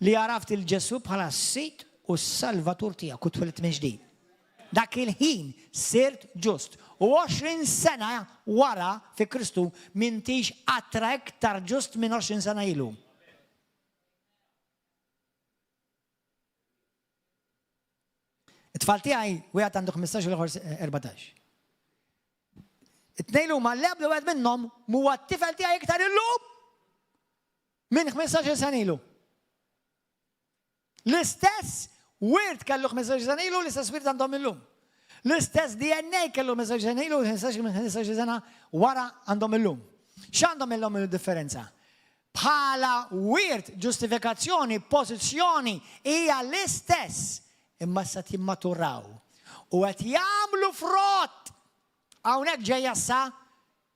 li għaraft il-Ġesu bħala s-sit u s-salvatur tiegħek u twilet minn ġdid. Dak il-ħin sirt ġust. U 20 sena wara fi Kristu m'intix Aktar iktar ġust minn 20 sena ilu. It-tfal tiegħi wieħed għandu 15 u l-ieħor 14. It-tnejn huma l-ebda wieħed minnhom huwa t-tifel tiegħi iktar illum minn 15 sena ilu. L-istess wirt kellu 15 sena ilu, l-istess wirt għandhom illum. L-istess DNA kellu 15 sena ilu, 15 sena wara għandhom illum. X'għandhom illum il-differenza? Bħala wirt, ġustifikazzjoni, pożizzjoni hija l-istess. Imma sa timmaturaw u qed jagħmlu frott hawnhekk ġejja sa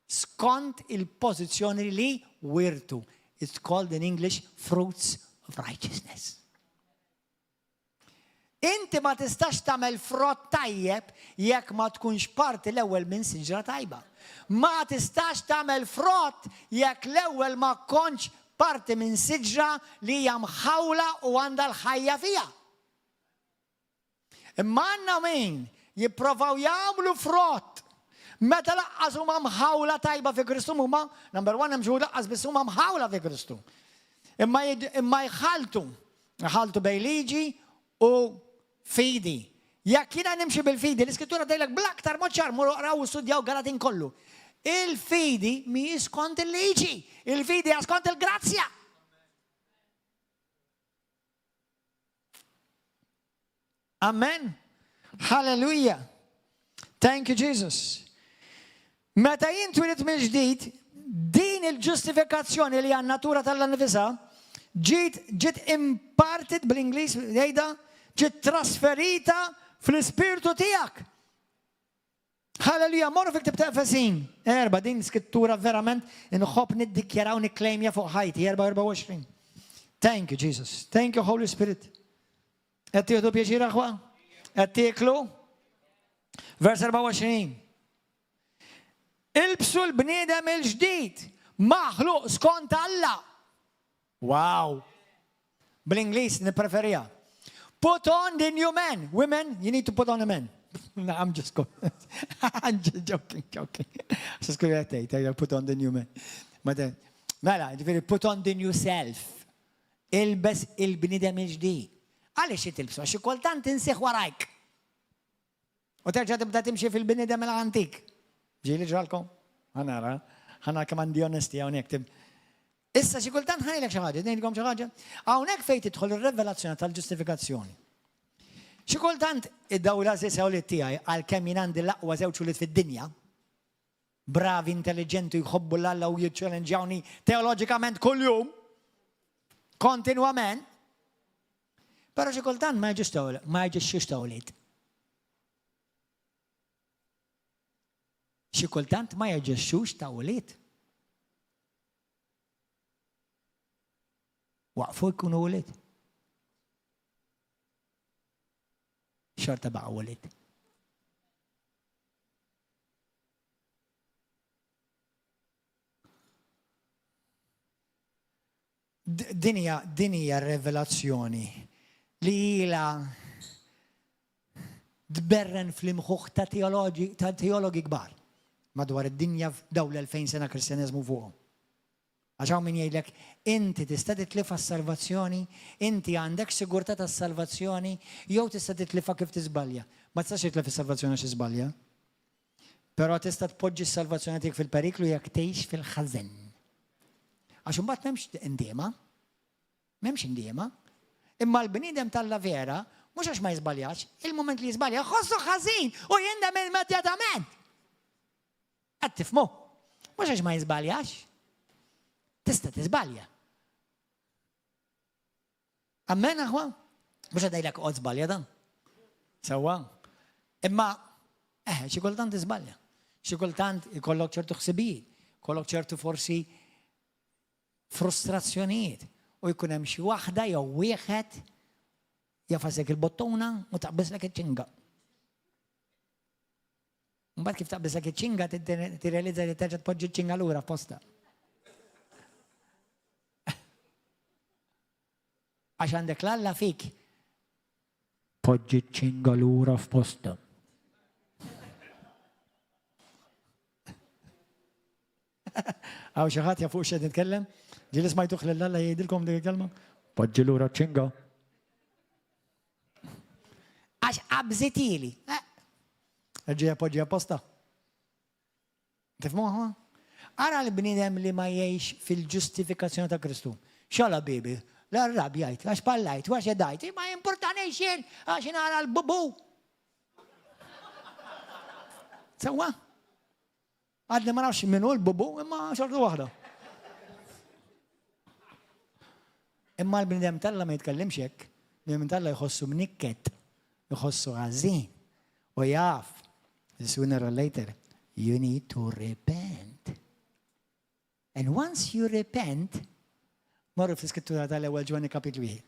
skont il-pożizzjoni li wirtu. It's called in English fruits of righteousness. Inti ma tistax tagħmel frott tajjeb jekk ma tkunx parti l-ewwel minn siġra tajba. Ma tistax tagħmel frott jekk l-ewwel ma kontx parti minn siġra li hija mħawla u għandha l-ħajja fiha. Imma għandna min jipprovaw jagħmlu frott meta laqqas huma mħawla tajba fi Kristu huma, number one hemm xi laqqas biss huma mħawla fi Kristu. Imma jħaltu bejn liġi u fidi. Jekk jiena nimxi bil-fidi, l-Iskrittura tgħidlek bl-aktar mod ċar muru qraw u studjaw Galatin kollu. Il-fidi mhijiex skont il-liġi, il-fidi hija skont il-grazzja. Amen. Hallelujah. Thank you, Jesus. Meta jintwilet mill-ġdid, din il-ġustifikazzjoni li għan natura tal-nifisa, ġiet imparted bl-Ingliż, jgħidha, ġiet trasferita fl-ispirtu tiegħek. Hallelujah, morru fil-ktib ta' Efesin. Erba' din skrittura verament inħobb niddikjaraw nikklejmja fuq ħajti, 24. Thank you, Jesus. Thank you, Holy Spirit. Qed tieħdu pjaċir aħwa? Qed tieklu? Vers 24. Ilbsu l-bniedem il-ġdid, maħluq skont Alla. Wow. Bl-Ingliż nippreferija. Put on the new man. Women, you need to put on a man. No, I'm just joking. Just put on the new man. Mela, put on the new self. Ilbes il-bniedem il-ġdid. Għaliex jitilbsu? Għax kultant insieħ warajk. U terġa' tibda timxi fil-bniedem l-antik. Ġieli ġralkom? Ħana kemm għandi onesti hawnhekk. Issa xi kultant ħajlek xi ħaġa, ngħidilkom xi ħaġa. Hawnhekk fejn tidħol ir-revelazzjoni tal-ġustifikazzjoni. Xi kultant id-dawla żewliet tiegħi għalkemm jien għandi l-aqwa żewġ ulied fid-dinja, bravi, intelligenti, jħobbu l-Alla u jiċċellenġjawni teoloġikament kuljum, kontinwament, però xi kultant ma jġixxux tawliet. Xi kultant ma jġixxux tawliet. Waqfu jkunu ulied. Xorta baqa' ulied. Din hija revelazzjoni li ilha tberren fl-imħuħ ta' teologi kbar madwar id-dinja f'dawn l-2000 sena Kristjaneżmu fuqhom. Għaxaw min jgħidlek, inti tista' titlifa s-salvazzjoni, inti għandek sigurtà tas-salvazzjoni, jew tista' titlifa kif tiżbalja. Ma tistax titlif is-salvazzjoni għax iżbalja. Però tista' tpoġġi s-salvazzjoni tiegħek fil-periklu jekk tgħix fil-ħażen. Għax imbagħad m'hemmx indiema. M'hemmx indiema. Imma l-bniedem tal-la vera, mhux għax ma jiżbaljax, il-mument li jiżbalja ħossu ħażin u jindem immedjatament. Qed tifhmu. Mhux għax ma jiżbaljax. Tista' tiżbalja. Amen aħwa? Mhux għadajlek qod żbalja dan. Sewwa. Imma xi kultant tiżbalja. Xi kultant ikollok ċertu ħsibijiet, ikollok ċertu forsi frustrazzjonijiet u jkun hemm xi waħda jew wieħed jafasek il-bottuna u taqbislek iċ-ċinga. Mbagħad kif taqbislek iċ-ċinga tirrealizza li terġa' tpoġġi ċ-ċinga lura f'posta. Għax għandek l-Alla fik. Poġġi ċinga lura f'posta. Għaw xi ħadd jafu x'qed nitkellem? Ġieli smajtuh lill-Alla jgħidilkom dik il-kelma? Poġġi lura ċinga. Għax qabżitili. Ġejja poġġi apposta. Tifhmuha? Ara l-bniedem li ma jgħix fil-ġustifikazzjoni ta' Kristu. Xala bibi. L-arrabjajt, għax pallajt, għax jedajt, ma importanix jien, għax nara l-bubu. Sewa? Għadni ma nafx minnu l-bubu, imma xortu waħda. Imma l-bnidem talla ma jitkellimx hekk, l-bnidem talla jħossu mnikket, jħossu għażin, u jaf, sooner or later, you need to repent. And once you repent, morru fl-Iskrittura tal-ewwel Ġwanni kapitlu 1.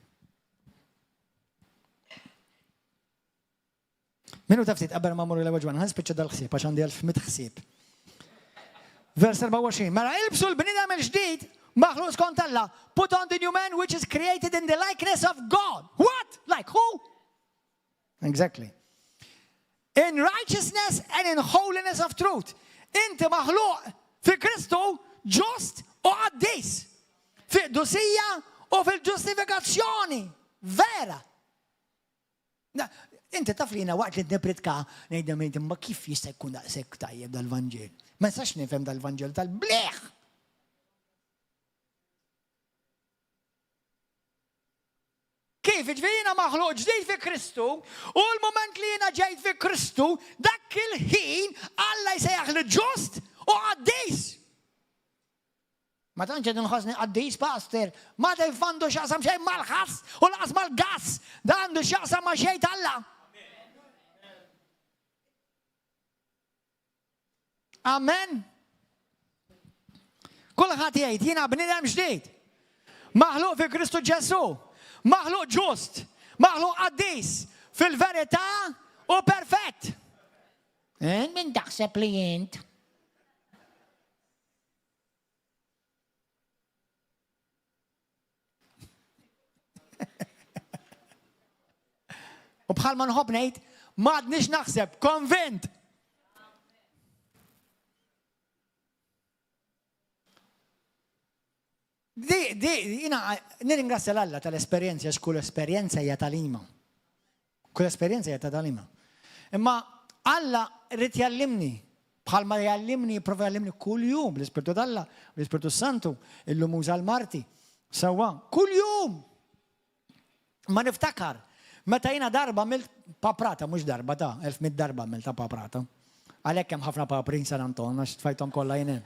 Minu taftit qabel ma morru l-ewwel Ġwanni, ħaspiċċa dal-ħsieb għax għandi 1100 ħsieb. Vers 24. Mela ilbsu l-bniedem il-ġdid Maħluq skont Alla. Put on the new man which is created in the likeness of God. What? Like who? Exactly. In righteousness and in holiness of truth. Inti maħluq fi Kristu ġust u għaddis. Fi dusija u fil-ġustifikazzjoni. Vera. Inti taf li waqt li d-nepritka ngħidem ma kif jista' jkun daqshekk tajjeb dal-Vanġel. Ma nistax nifhem dal-Vanġel tal-bleħ. Kif ġvina maħluq ġdid fi Kristu u l-moment li jiena ġejt fi Kristu dak il-ħin Alla jsejjaħ li ġust u għaddis. Ma tantx qed inħossni għaddis pastor, ma għandu x'jaqsam xejn mal-ħass u laqas mal-gass, da għandu x'jaqsam ma' xejn Alla. Amen. Kulħadd jgħid jiena bniedem ġdid. Maħluq fi Kristu Ġesu. Maħluq ġust. Maħluq qaddis. Fil-verità u perfett. Min taħseb li jint? U bħal ma nħobb ngħid, m'għadniex naħseb, konvint. Jina nirringrazzja l-Alla tal-esperjenza, kull esperjenza hija talima. Kull esperjenza hija ta' talima. Imma Alla rrid jallimni, bħalma jallimni, jipprova jallimni kull jum l-Ispirtu tal-Alla, l-Ispirtu Santu, illum uża l-Marti. Sewwa, kull jum. Ma niftakar, meta jiena darba mill paprata, mhux darba ta' 1100 darba mill ta' paprata. Għalhekk hemm ħafna paprin San Anton, għax tfajthom kollha jien.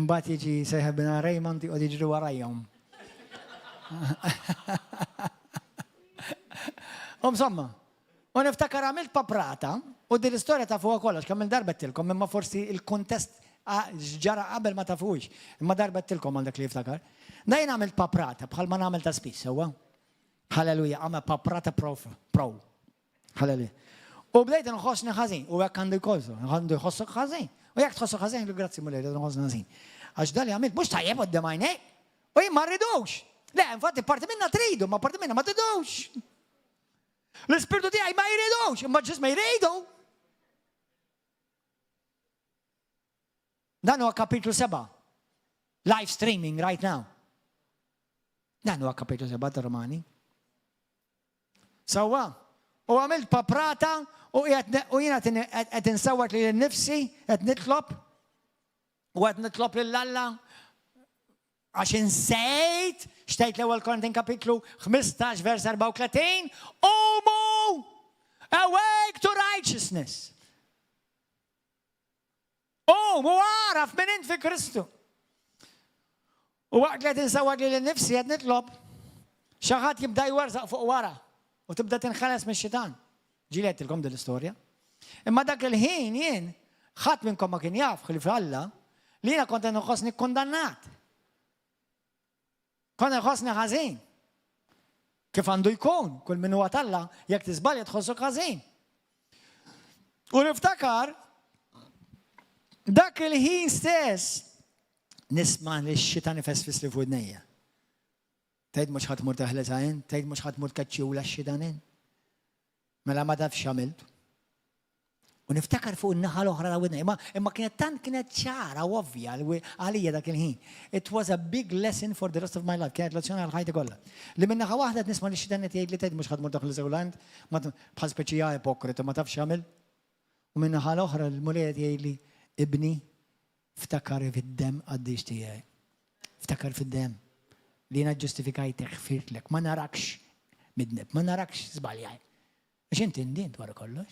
Mbagħad jiġi seħebna Raymond u jiġri warajhom. Insomma, u niftakar għamilt paprata u din l-istorja ta' fuqha kollox, kemm darbettilkom imma forsi il-kuntest ġara qabel ma tafux, imma darbettilkom għal dak li jiftakar. Dajn għamilt paprata bħal ma nagħmel ta' spiss, sewwa. Halleluja, għamel paprata pro. Halleluja. U bdejt nħossni ħażin, u hekk għandu jkollu, għandu jħossok ħażin. U jekk tħossu ħażin, grazzi mulej, nħossni ħażin. Għax dali għamilt mhux tajjeb quddiem għajnejk, u jien ma rridux. Le, infatti parti minna tridu, ma parti minna ma tridux. L-Ispirtu tiegħi ma jridux, imma ġisma jridu. Dan huwa kapitlu 7. Live streaming right now. Dan huwa kapitlu 7 ta' Romani. Sewwa, u għamilt paprata u jiena qed insawwat li nnifsi, qed nitlob u qed nitlob lill-Alla għax insejt xtejt l-ewwel Korintin kapitlu 15 vers 34 Umu awake to righteousness. Umu għaraf minn int fi Kristu. U waqt li qed insawwat li nnifsi qed nitlob xi ħadd jibda jwerzaq fuq wara u tibda tinħeles mix-xitan. Ġiletilkom din l-istorja. Imma dak il-ħin jien ħadd minnkom ma kien jaf ħlif Alla li jiena kont inħossni ikkundannat. Kont inħossni ħażin. Kif għandu jkun, kull min huwa Alla jekk tiżbalja tħossok ħażin. U niftakar dak il-ħin stess nisma' li x-xitan ifesfis li f'udnejja. Tgħid mhux ħadd mur teħles għajn, tgħid mhux ħadd mur tkaċċiwla x-xitanin. Mela ma tafx għamilt. U niftakar fuq in-naħa l-oħra ta' widnejja, imma kienet ċara u ovvja għalija dak il-ħin. It was a big lesson for the rest of my life. Kienet lezzjoni għal ħajti kollha. Li minn naħa waħda nisma' li x-xitan qed jgħid li tgħid mhux ħadd mur daħħal Żewland, bħal speċija ipokritu ma tafx għamil. U minn naħa l-oħra l-mulej qed jgħid li ibni ftakar fid-dem għaddix tiegħi. Ftakar fid-dem. Li jiena ġustifikajtek ħfirtlek, ma narakx midneb, ma narakx żbaljaj. Għax inti ndint wara kollox.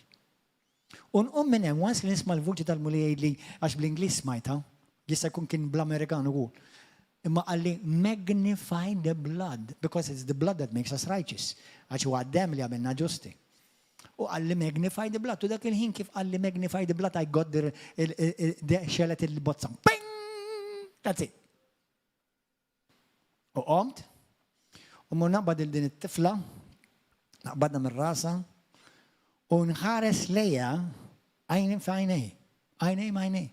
U nqum minn hemm once li nisma' l-vuċi tal-mulej li għax bl-Ingliż smajta, jista' jkun kien bl-Amerikan ukoll. Imma qalli magnify the blood because it's the blood that makes us righteous. Għax huwa d-dem li għamilna ġusti. U qalli magnify the blood. U dak il-ħin kif qalli magnify the blood I got xelet il-bozza. Ping! That's it. U qomt, u mur naqbad din it-tifla, Badna minn rasa u nħares lejha għajni f'għajnej. Għajnej m'għajnej.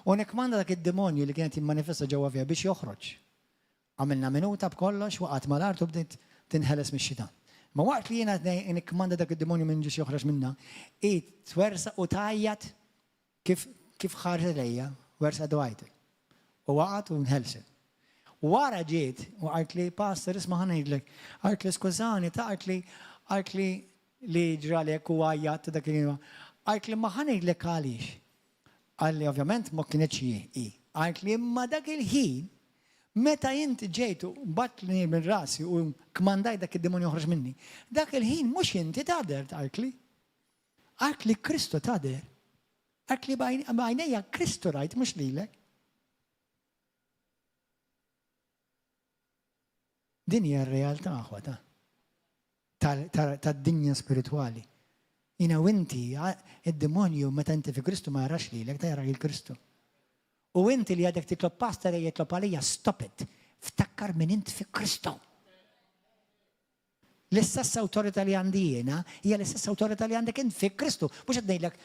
U nikmanda dak id-demonju li kienet jimmanifesta ġewwa fiha biex joħroġ. Għamilna minuta b'kollox waqgħet mal-art u bdiet tinħeles mix-xitan. Ma waqt li jiena nikmanda dak id-demonju minn ġiex joħroġ minnha, twersa u tajjat kif ħares lejha, wersa dwajtek. U waqgħet u nħelset. Wara ġiet u għalt li pastor isma' ħanejdlek, għalt li skużani ta' għalt li ġralek u għajjat dak li għalt li ma ħanejdlek għaliex. Għalli ovvjament ma kienx hi. Għalt li imma dak il-ħin meta inti ġejtu batli minn rasi u kmandaj dak id-demonju joħroġ minni, dak il-ħin mhux inti tader għalt li Kristu tader. Għalt li b'għajnejja Kristu rajt mhux lilek. Din hija r-realtà aħwata tad-dinja spiritwali. Jina u inti, id-demonju meta inti fi Kristu ma jarax lilek, ta' jara il-Kristu. U inti li għadek titlob pastor jitlob għalija, stop it. Ftakkar minn inti fi Kristu. L-istess awtorità li għandi jiena hija l-istess awtorità li għandek inti fi Kristu. Mhux qed ngħidlek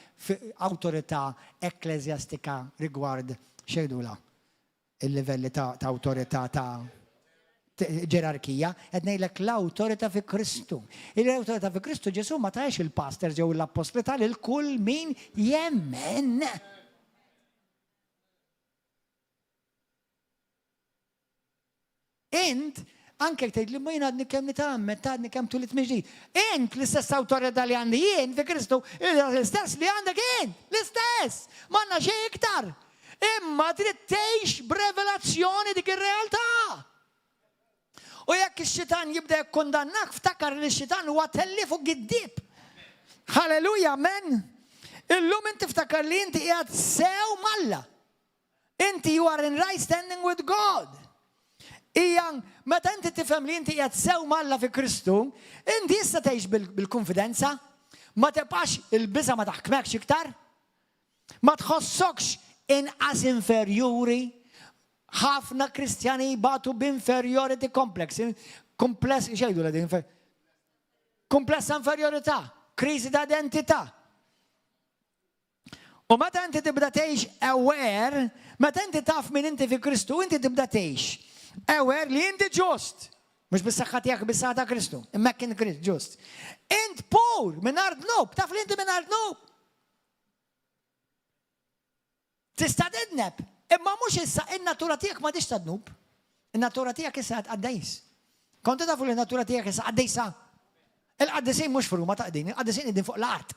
awtorità ekklesjastika rigward xejdula il-livelli ta' awtorità ta' ġerarkija, qed ngħidlek l-awtorità fi Kristu. Il-awtorità fi Kristu Ġesu ma taħx il-pastor ġew l-apostoli lil kull min jemmen. Int, anke tgħid li ma jien għadni kemm nitgħammed, għadni kemm tulit miġdid. Int l-istess awtorità li għandi jien fi Kristu, l-istess li għandek int, l-istess. M'għandna xejn iktar. Imma trid tgħix b'revelazzjoni dik ir-realtà. U jekk ix-xitan jibda jikkundannak, ftakar li x-xitan huwa telli fuq id-dib. Halleluja, amen. Illum inti ftakar li inti qiegħed sew malla. Inti you are in right standing with God. Meta inti tifhem li inti qiegħed sew malla fi Kristu, inti issa tgħix bil-konfidenza, ma tibqax il-biża ma taħkmekx iktar, ma tħossokx inqas inferjuri. ħafna Kristjani batu b'inferiority complex. Xejdu l-din? Komplessa inferiorità, kriżi ta' identità. U meta inti tibda tgħix aware, meta inti taf min inti fi Kristu, inti tibda tgħix aware li inti ġust. Mhux bis-saħħa tiegħek bis-saħħa ta' Kristu, imma kien Krist ġust. Int pur mingħajr dnub, taf li inti mingħajr dnub. Tista' tidneb. Imma mhux issa in-natura tiegħek ma tix tadnub. In-natura tiegħek issa għaddejs. Kontu tafu li n-natura tiegħek issa għaddejsa. Il-qaddisejn mhux fruma ta' qdin, il-qaddisejn qegħdin fuq l-art.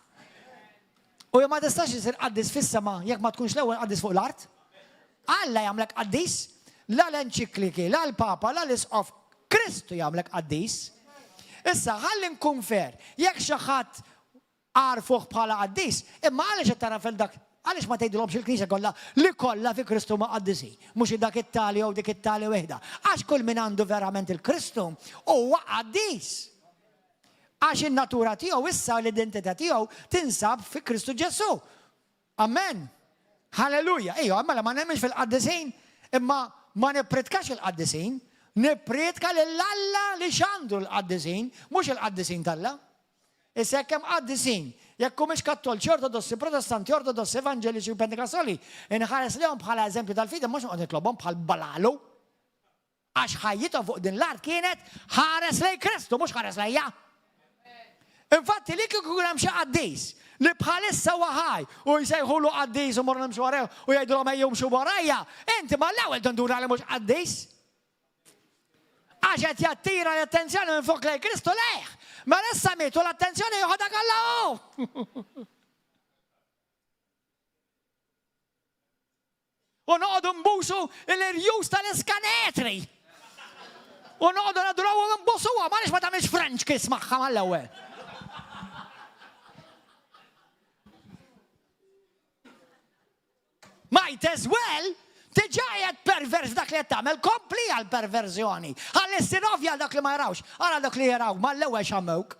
U ma tistax isir qaddis fis-sema jekk ma tkunx l-ewwel qaddis fuq l-art. Alla jagħmlek qaddis, la l-enċikliki, la l-Papa, la l-Isqof, Kristu jagħmlek qaddis. Issa ħalli nkun fer, jekk xi ħadd għarfuh bħala qaddis, imma għaliex qed tara fil-dak. Għaliex ma tgħidilhomx il-Knisja kollha li kollha fi Kristu ma qaddisi, mhux dak it-tali jew dik it-tali weħda. Għax kull min għandu verament il-Kristu huwa qaddis. Għax in-natura tiegħu issa l-identità tiegħu tinsab fi Kristu Ġesu. Amen. Halleluja. Ejja, imma ma nemmix fil-qaddisejn, imma ma nippretkax il-qaddisejn, nippretka lill-Alla li x'għandu l-qaddisejn, mhux il-qaddisejn tal-Alla. Issa kemm qaddisejn, jekk mhux kattolċi, ortodossi, protestanti, ortodossi, evanġeliċi u pentekostali, inħares lehom bħala eżempju tal-fida, mhux noqgħod nitlobhom bħal balalu. Għax ħajjithom fuq din l-art kienet ħares lej Kristu, mhux ħares lejja. Infatti li kieku hemm xi qaddis li bħalissa waħaj u jsejħulu qaddis u morru nimxu warajja u jgħidulhom ejjew mxu warajja, inti mal-ewwel tindura li mhux qaddis. Għax qed jattira l-attenzjoni minn fuq lej Kristu lejh. Ma issa mietu l-attenzjoni joħodha Allahu. U noqogħdu nbusu l-irjus tal-iskanetri. U noqogħdu naduraw u nbusuha, m'għaliex ma tagħmilx French kiss magħha mal-ewwel. Might as well diġà qed pervers dak li qed tagħmel, kompli għall-perverżjoni. Ħalli ssir ovvja għal dak li ma jarawx, ara dak li jaraw mal-ewwel xammewk.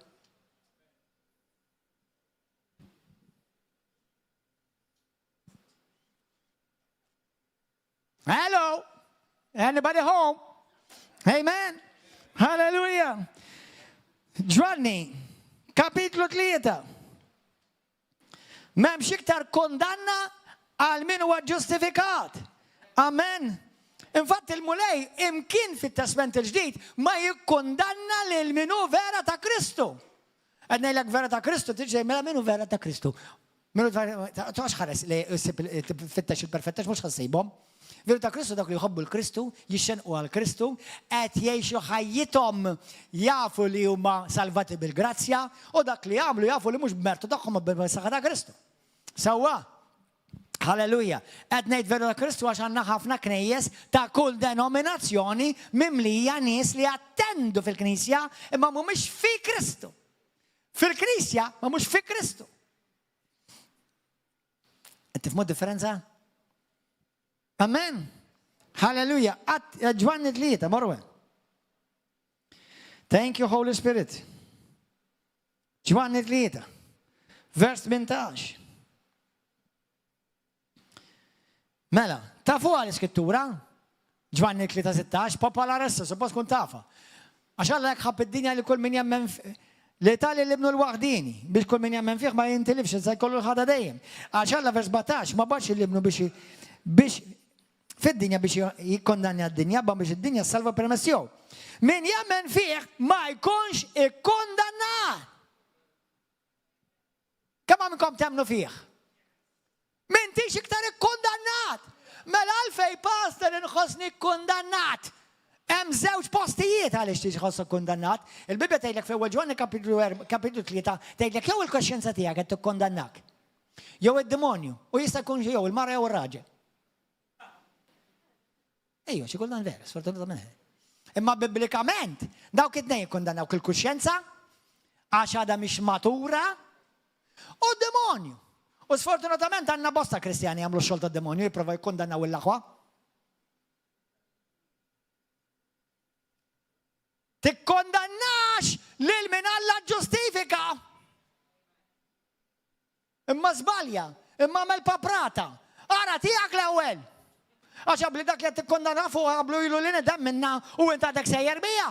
Hello? Anybody home? Amen. Hallelujah. Giovanni, Kapitlu 3. M'hemmx iktar kondanna għal min huwa ġustifikat. Amen. Infatti il-mulej imkien fit-Testament il-ġdid ma jikkondanna lil min hu vera ta' Kristu. Għednejlek vera ta' Kristu, tiġi mela min hu vera ta' Kristu. Minu taħx ħares li fittax il-perfettax mux ħassibom. Veru ta' Kristu dak li jħobbu l-Kristu, jixxenqu għal-Kristu, qed jgħixu ħajjithom jafu li huma salvati bil-grazzja u dak li jagħmlu jafu li mhux b'mertu tagħhom bil-saħħa ta' Kristu. Sewwa. Halleluja. Qed ngħid veru ta' Kristu għax għandna ħafna knejjes ta' kull denominazzjoni mimlija nies li attendu fil-Knisja imma mhumiex fi Kristu. Fil-Knisja ma mhux fi Kristu. Tifmu differenza? Amen. Halleluja. Ġwanni 3, Marwe. Thank you, Holy Spirit. Ġwanni 3. Vers 18. Mela, tafu għal-iskrittura? Ġwanni 3:16, popolare issa, suppost kun tafa. Għax Alla jekk ħabb id-dinja li kull min jemmen l-Italja li ibnu l-waħdini, biex kull min jemmen fih ma jintilifx, iżda jkollu l-ħada dejjem. Għax Alla vers 17, ma baċ li ibnu biex fid-dinja biex jikkondanja d-dinja, biex id-dinja salva permessjow. Min jemmen fih ma jkunx ikkundannat. Kemm minnkom temnu fih? Min tix iktar ikkundannat. Mela għalfej pastor inħossni ikkundannat. Hemm żewġ postijiet għaliex tiġi ħossok kundannat. Il-Bibja tgħidlek f'ewwel Ġwanni kapitlu 3 tgħidlek jew il-koxxjenza tiegħek qed tikkondannak. Jew id-demonju u jista' jkun jew il-mara jew ir-raġel. Ejju, xi kultant vera, sfortunatament. Imma biblikament dawk it-tnejn jikkundannawk il-kuxjenza għax għadha mhix matura u d-demonju. U sfortunatament għandna bosta Kristjani jagħmlu x-xogħol tad-demonju jipprova jikkundannaw il-aħwa. Tikkondannax lil min Alla ġustifika. Imma żbalja, imma għamel paprata. Ara tiegħek l-ewwel. Għax qabli dak li qed tikkondanna fuq qablu ilu li nedem minna u inta dak sejjer bija.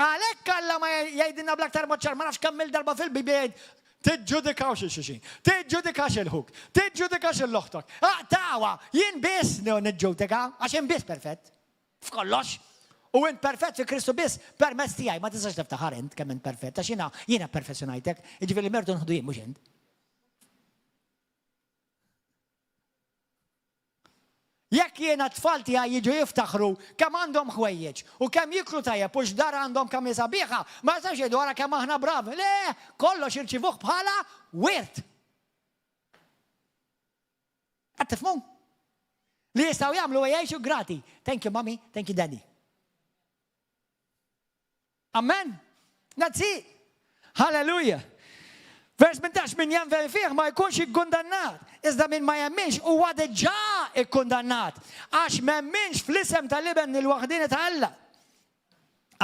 Għalhekk Alla ma jgħidilna bl-aktar moċċar ma nafx kemm il-darba fil-Bibja jgħid tiġġudikax il-xixin, tiġġudikax il-ħuk, tiġġudikax il-loħtok. Tawa, jien biss niġġudika, għax jien biss perfett. F'kollox. U int perfett fi Kristu biss permezz tiegħi, ma tistax tiftaħar int kemm int perfett, għax jiena perfezzjonajtek, jiġifieri merdu nħdu jien mhux int. Jekk jiena t-tfal tiegħi jiġu jiftaħru kemm għandhom ħwejjeġ u kemm jiklu tajjeb u x'dar għandhom kemm sabiħa, ma jistax jgħidu wara kemm aħna bravi. Le, kollox irċivuh bħala wirt. Qed tifhmu? Li jistgħu jagħmlu jgħixu grati. Thank you, mommy, thank you, daddy. Amen. That's it. Hallelujah. Vers 18, min jemmen fih ma jkunx ikkundannat. Iżda min ma jemminx huwa diġà ikkundannat. Għax m'hemmx fl-isem tal-iben il-waħdini ta' Alla.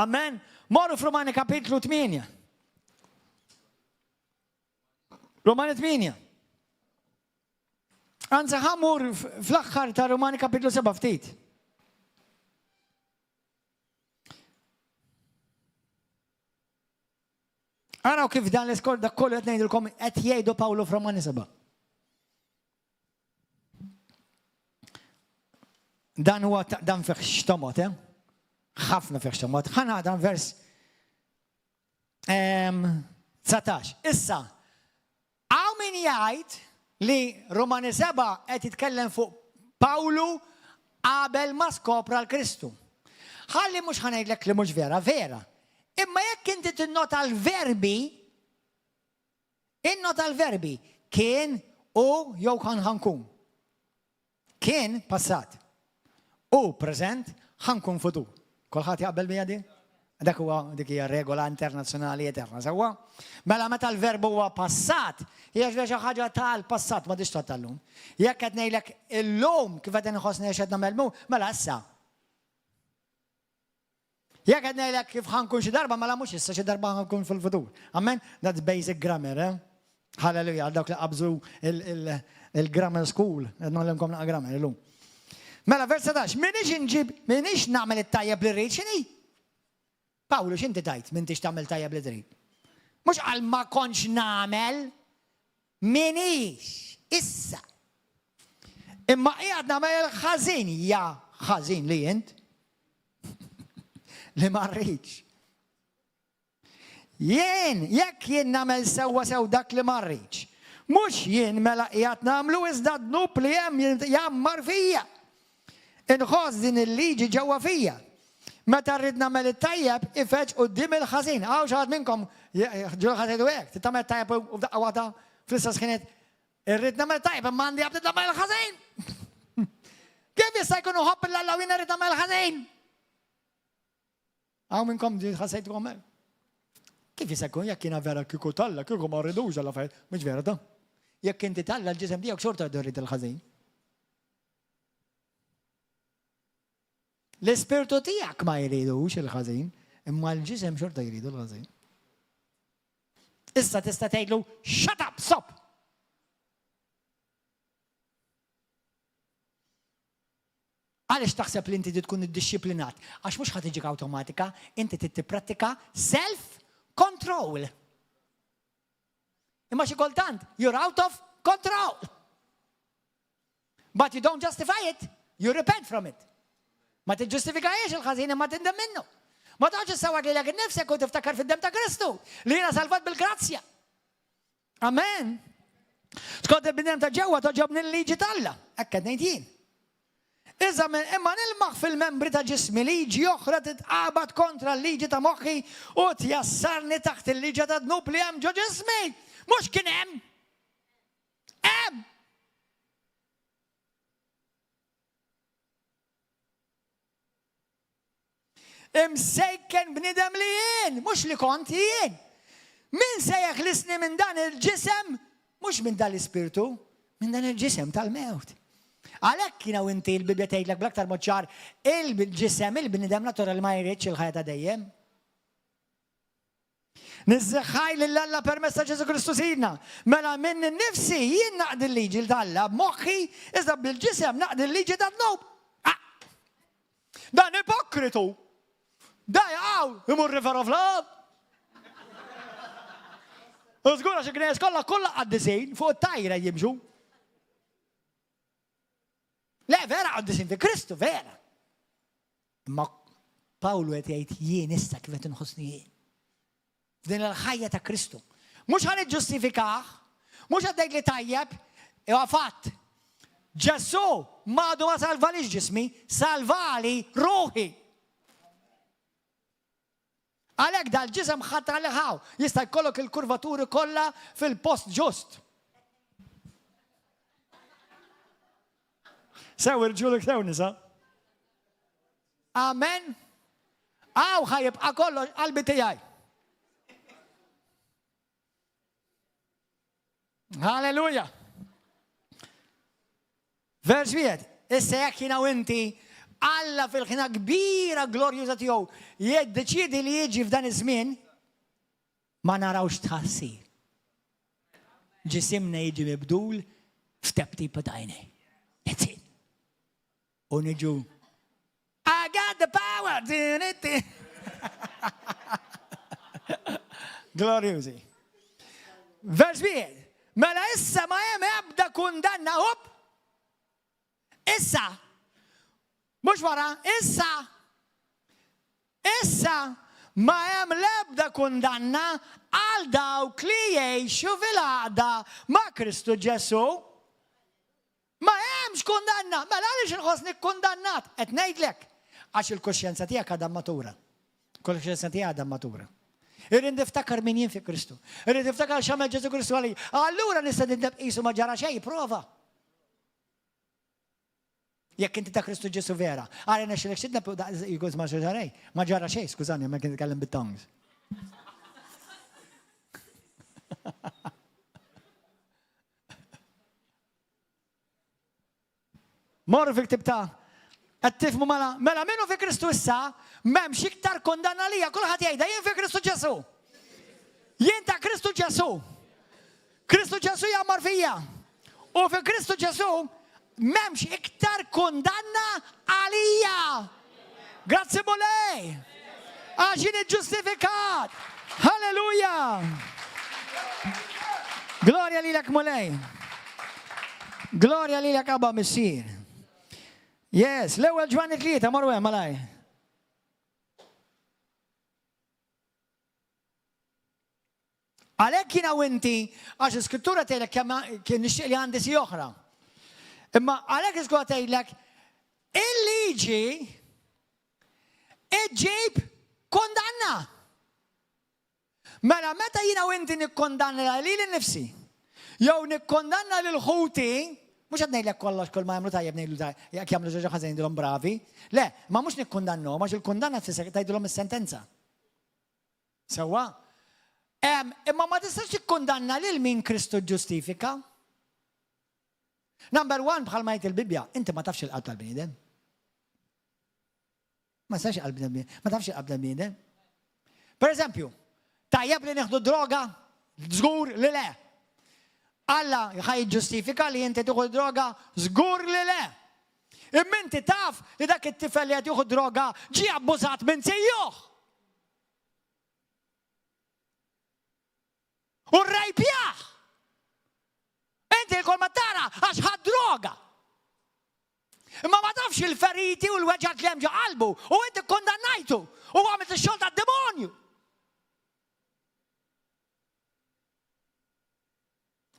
Amen. Morru f'Romani kapitlu 8. Romani 8. Anzi ħammur fl-aħħar ta' Romani kapitlu 7 ftit. Araw kif dan l-iskor dak kollu qed ngħidilkom qed jgħidu Pawlu f'Romani 7. Dan huwa dan fih xtomot, ħafna fih xtomot. Ħana dan vers 19. Issa, hawn min jgħid li Romani 7 qed jitkellem fuq Pawlu qabel ma skopra l-Kristu. Ħalli mhux ħanejdlek li mhux vera, vera. Imma jekk inti tinnota l-verbi, innota l-verbi kien u jew kan ħankun. Kien passat. U preżent ħankun futur. Kulħadd jaqbel bija din? Dak huwa dik hija regola internazzjonali eterna, sewwa? Mela meta l-verb huwa passat, hija xi ħaġa tal-passat ma tix tal-lum. Jekk qed ngħidlek illum kif qed inħossni għax qed nagħmel mela issa. Jekk qed ngħidlek kif ħankun xi darba mela mhux issa xi darba ħankun fil-futur. Amen? That's basic grammar, Hallelujah, għal dawk li qabżu il-grammar school, qed nagħlemkom naqa' grammar illum. Mela vers 17, minix nagħmel it-tajjeb li rrid x'inhi? Pawlu, x'inti tajt m'intix tagħmel tajjeb li trid? Mhux għal ma kontx nagħmel, minix, issa. Imma qiegħed nagħmel ħażin, ja ħażin li int. Li ma rridx. Jekk jien nagħmel sewwa sew dak li ma rridx. Mhux jien mela qiegħed nagħmlu iżda dnub li hemm jammar fija. Inħoss din il-liġi ġewwa fija. Meta rrid nagħmel it-tajjeb ifeġġ quddiem il-ħażin. Hawn xi ħadd minnkom ġew ħasejtu hekk, tagħmel tajjeb u f'daqqa waħda fl-istess ħinet irrid nagħmel tajjeb imma għandi qabdet nagħmel ħażin. Kif jista' jkun uħobb l-Alla u jien irrid nagħmel ħażin? Hawn minnkom ħasejtuhom hekk. Kif jista' jkun jekk jiena vera kieku Talla, kieku ma rridux l-affarijiet, mhux vera da. Jekk inti Talla l-ġisem tiegħek xorta rrid il-ħażin. L-ispirtu tiegħek ma jridux il-ħażin, imma l-ġisem xorta jridu l-ħażin. Issa tista' tgħidlu shut up, stop. Għaliex taħseb li inti tkun iddixxiplinat? Għax mhux ħadd tiġik awtomatika, inti trid tipprattika self-control. Imma xi kultant, you're out of control. But you don't justify it, you repent from it. Ma tiġġustifikajiex il-ħażin imma tindem minnu. Ma taħġ issawwaq lilek innifsek u tiftakar fid-dem ta' Kristu li jiena salvat bil-grazzja. Amen. Skont il-bniem ta' ġewwa toġobni l-liġi Talla, hekk qed ngħid jien. Iżda imma nilmaħ fil-membri ta' ġismi liġi oħra titqabad kontra l-liġi ta' moħħi u tjassarni taħt il-liġi ta' dnub li hemm ġo ġismi. Mhux kien hemm. Hemm. Imsejken bnidem li jien, mhux li kont jien. Min sejjaħ lisni minn dan il-ġisem, mhux minn dan l-ispirtu, minn dan il-ġisem tal-mewt. Għalhekk kienu inti l-Bibja tgħidlek bl-aktar mod ċar il-ġisem il-bniedem naturali ma jridx il-ħajja ta' dejjem. Nizzeħħaj lill-Alla permezz ta' Ġesu Kristu sidna. Mela minn innifsi jien naqdi l-liġi l-Alla b'moħħi iżda bil-ġisem naqdi l-liġi ta' dnub. Dan ipokritu. Dajqaw, imur rifer of love. U żgura xi knies kollha qaddisin fuq it-tajra jimxu. Le, vera għaddisin fi Kristu, vera. Imma Pawlu qed jgħid jien issa kif qed inħossni jien. F'din il-ħajja ta' Kristu. Mhux ħan iġġustifikah, mhux għaddejt li tajjeb, huwa fatt. Ġesu m'għadu ma salvalix ġismi, salvali ruħi. Għalhekk dal-ġisem ħadd għal-ħaw, jista' jkollok il-kurvaturi kollha fil-post ġust. Sew irġulek sew nisa. Amen. Għaw ħajibqa' kollox qalbi tiegħi. Halleluja. Vers wieħed, issa jekk jiena u inti Alla fil-ħina kbira glorjuża tiegħu jiddeċiedi li jiġi f'dan iż-żmien ma narawx tħassir. Ġisimna jiġi mibdul f'tep tipa ta' għajnej. That's it. U niġu I got the power. Glorjużi. Vers wieħed. Mela issa ma hemm ebda kundanna. Issa. Mhux wara, issa ma hemm l-ebda kundanna għal dawk li jgħixu fil-għaqda ma' Kristu Ġesu. Ma hemmx kundanna, mela għaliex inħossni kkundannat. Qed ngħidlek għax il-kuxjenza tiegħek għadha matura. Il-kuxjenza tiegħek għadha matura. Irrid niftakar min jien fi Kristu. Irrid niftakar x'għamel Ġesu Kristu għalli. Allura nista' nibda qisu ma ġara xejn, prova. Jekk inti ta' Kristu Ġesu vera. Għara nexxilek xidna jgħuz ma ġarej. Ma ġara xejn, skużani, ma kien nitkellem bit-tongues. Morru fi ktib ta' qed tifhmu mela minnu fi Kristu issa m'hemmx iktar kondanna lija, kulħadd jgħidha jien fi Kristu Ġesu. Jien ta' Kristu Ġesu. Kristu Ġesu jammar fija. U fi Kristu Ġesu m'hemmx iktar kundanna għalija. Grazzi mulej. Għax jien ġustifikat. Halleluja. Gloria lilek mulej. Gloria lilek Abba Missir. Yes, l-ewwel Ġwanni 3 marru hemm malaj. Għalhekk jiena u inti għax l-Iskrittura tgħidlek kien nixtieq li għandi si oħra. Imma għalhekk l-Iskrittura tgħidlek il-liġi iġġib kondanna. Mela meta jiena u inti nikkondanna lili nnifsi, jew nikkondanna lil ħuti, mhux qed ngħidlek kollox kull ma jagħmlu tajjeb ngħidlu jekk jagħmlu ġoġa ħażin ngħidulhom bravi. Le, ma mhux nikkondannhom għax il-kundanna tfisser tgħidulhom is-sentenza. Sewwa? Imma ma tistax tikkondanna lil min Kristu ġustifika. Number 1 bħal ma jgħid il-Bibja, inti ma tafx il-qalb tal-bniedem. Ma tafx il-qalb tal-bniedem, ma tafx il-qalb tal-bniedem. Per eżempju, tajjeb li neħdu droga, żgur li le. Alla ħaj ġustifika li inti tieħu droga, żgur li le. Imma inti taf li dak it-tifel li qed jieħu droga ġie abbużat minn sejjuh. U rrajpjaħ! Inti l-kol ma tara għax ħad droga. Imma ma tafx il-feriti u l-weġġat li hemm ġo qalbu u inti kondannajtu u għamilt ix-xogħol tad-demonju.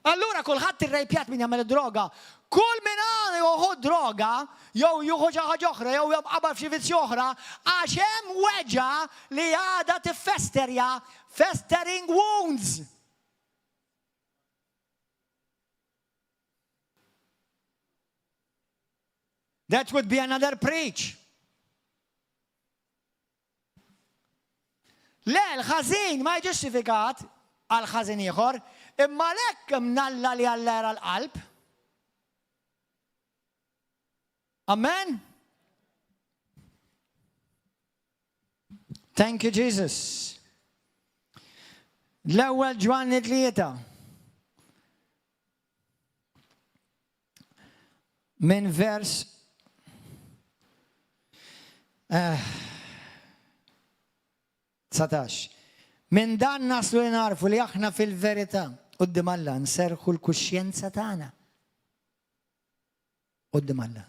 Allura kulħadd irrejpjat min jagħmel droga. Kull min għandu joħu droga, jew jieħu xi ħaġa oħra, jew qabad f'xi vizzju oħra, għax hemm weġġa li għadha tiffesterja, festering wounds. That would be another preach. Le, l-ħażin ma jġustifikat għal ħażin ieħor, imma lekk mnalla li għallera l-qalb. Amen? Thank you, Jesus. L-ewwel Ġwanni 3. Min vers 19. Min dan naslu li narfu li aħna fil-verità qudiem Alla nserħu l-kuxjenza tagħna. Qudiem Alla.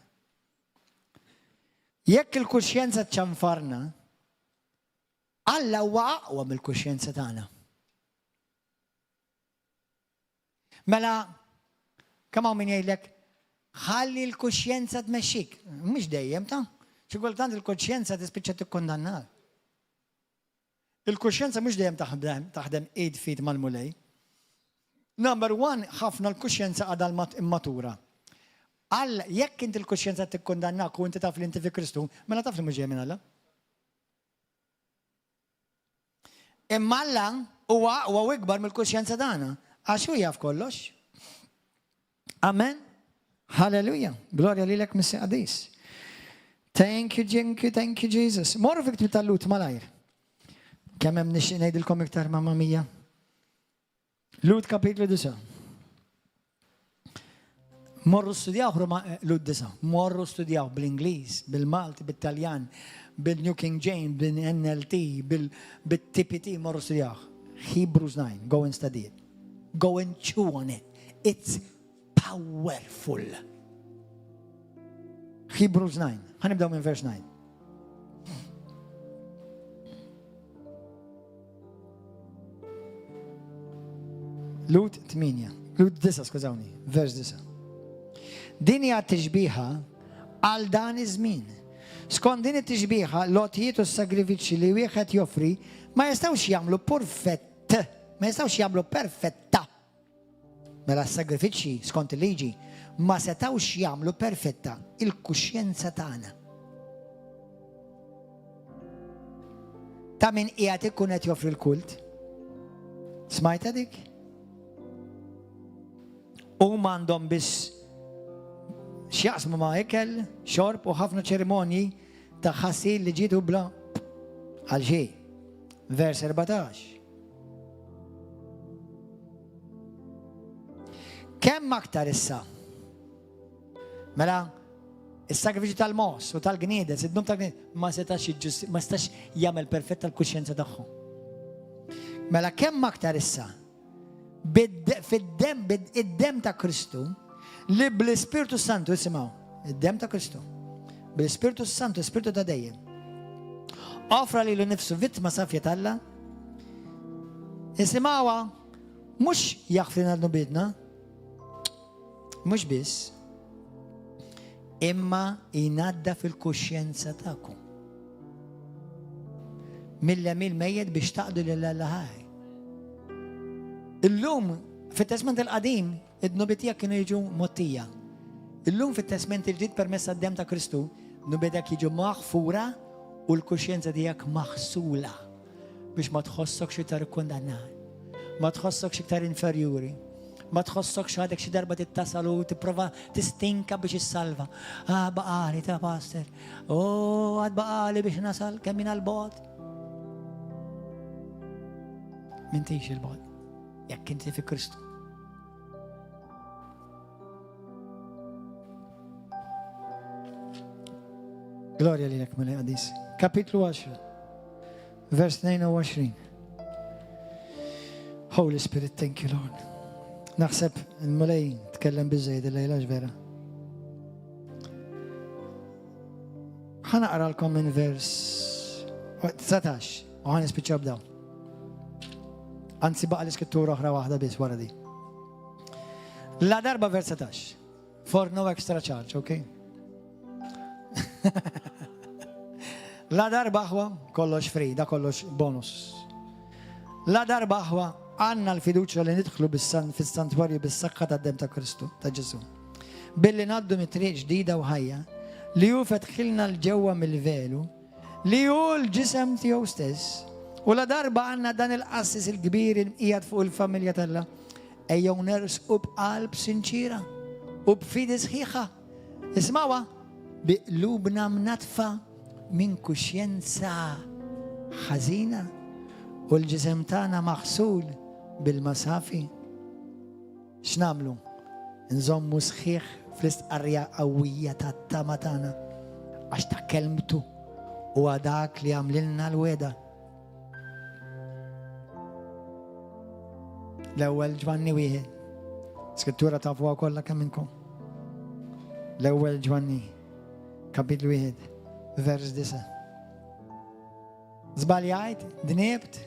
Jekk il-kuxjenza ċanfarna, Alla huwa aqwa mill-kuxjenza tagħna. Mela, kemm hawn min jgħidlek ħalli l-kuxjenza tmexxik. Mhux dejjem ta' xi kultant il-kuxjenza tispiċċa tikkondannak. Il-kuxjenza mhux dejjem taħdem id fit mal-mulej. Number 1, ħafna l-kuxjenza għadha immatura. Alla, jekk inti l-kuxjenza tikkondannak u inti taf li inti fi Kristu, mela taf li mhux ġej minn Alla. Imma Alla huwa ikbar mill-kuxjenza tagħna, għax hu jaf kollox. Amen. Halleluja. Gloria lilek Missi Qadis. Thank you, Jesus. Morru fik tal-lut malajr. Kemm hemm nixtieq ngħidilkom iktar mamma mija. Lut kapitlu 9. Morru studjaw Lut 9. Morru studjaw bl-Ingliż, bil-Malti, bit-Taljan, bil-New King James, bil-NLT, bil-TPT, morru studjaw. Hebrews 9. Go and study it. Go and chew on it. It's powerful. Hebrews 9. Ħanibdaw minn verse 9. Lut 8. Lut 9, skużawni. Vers 9. Din hija tixbiħa għal dan iż-żmien. Skont din it-tixbiħa l-għotjiet u s-sagrifiċċji li wieħed joffri ma jistgħux jagħmlu perfetta. Mela s-sagrifiċċji skont il-liġi ma setawx jagħmlu perfetta il-kuxjenza tagħna. Ta' min qiegħed ikun qed joffri l-kult. Smajta dik? Huma għandhom biss x'jaqsmu ma' ikel, xorb u ħafna ċerimonji ta' ħassil li ġietu bla għal xejn. Vers 14. Kemm aktar issa? Mela, Is-sagrifiċi tal-mos u tal-gniedes, id-dum tal-gniedes, ma setax jagħmel perfett tal-kuxjenza tagħhom. Mela kemm aktar issa id-dem ta' Kristu li bl-Ispirtu Santu, isimgħu, id-dem ta' Kristu, bl-Ispirtu Santu, Ispirtu ta' dejjem, offra lilu nnifsu vittma safja tal-Alla, isimgħuha mhux jaħfrina l-nubidna, mhux biss, imma jnadda fil-kuxjenza tagħkom. Mill-jamil mejjed biex taqdu lill-Alla ħaj. Illum fit-Testament il-qadim id-nubi tiegħek kienu jiġu mottija. Illum fit-Testament il-ġdid permezz għad-dem ta' Kristu, nubi tiegħek jiġu maħfura u l-kuxjenza tiegħek maħsula biex ma tħossokx iktar ikkundannat, ma tħossokx iktar inferjuri, ma tħossokx għadek xi darba tittasalu u tipprova tistinka biex issalva. Baqali ta' pastor. Għad baqali biex nasal kemm min għall-bogħod. M'intix il-bogħod. Jekk inti fi Kristu. Gloria lilek mela qadis. Kapitlu 10. Vers 22. Holy Spirit, thank you, Lord. Naħseb il-mulej tkellem biżejjed il-lejla ġvera. Ħanaqralkom minn vers 19 u ħanispiċċa b'daw. Anzi baqa l-iskrittura oħra waħda biss wara di. La darba vers 19. For no extra charge, okay? La darba aħwa kollox free, da kollox bonus. La darba aħwa għanna l-fiduċa li nidħlu fis-santwarju bis-sakka tad-dem ta' Kristu, ta' Ġesu. Billi naddu mit-triq ġdida u ħajja li hu fetħilna l-ġewwa mill-velu li hu l-ġisem tiegħu stess. U la darba għanna dan il-qassis il-kbir il-mqijad fuq il-familja talla ejjew nersqu b'qalb sinċira u b'fidi sħiħa. Ismawha biqlubna mnatfa minn kuxjenza ħażina u l-ġisem tagħna maħsul bil-masafi. X'namlu? Nżommu sħiħ fl-istqarrija qawwija tat-tama tagħna għax ta' kelmtu u dak li għamlilna l-weda. L-ewwel Ġwanni wieħed. Skrittura tafuha kollha kemm minnkom. L-ewwel Ġwanni, kapitlu 1, vers 9. Żbaljajt, dniebt,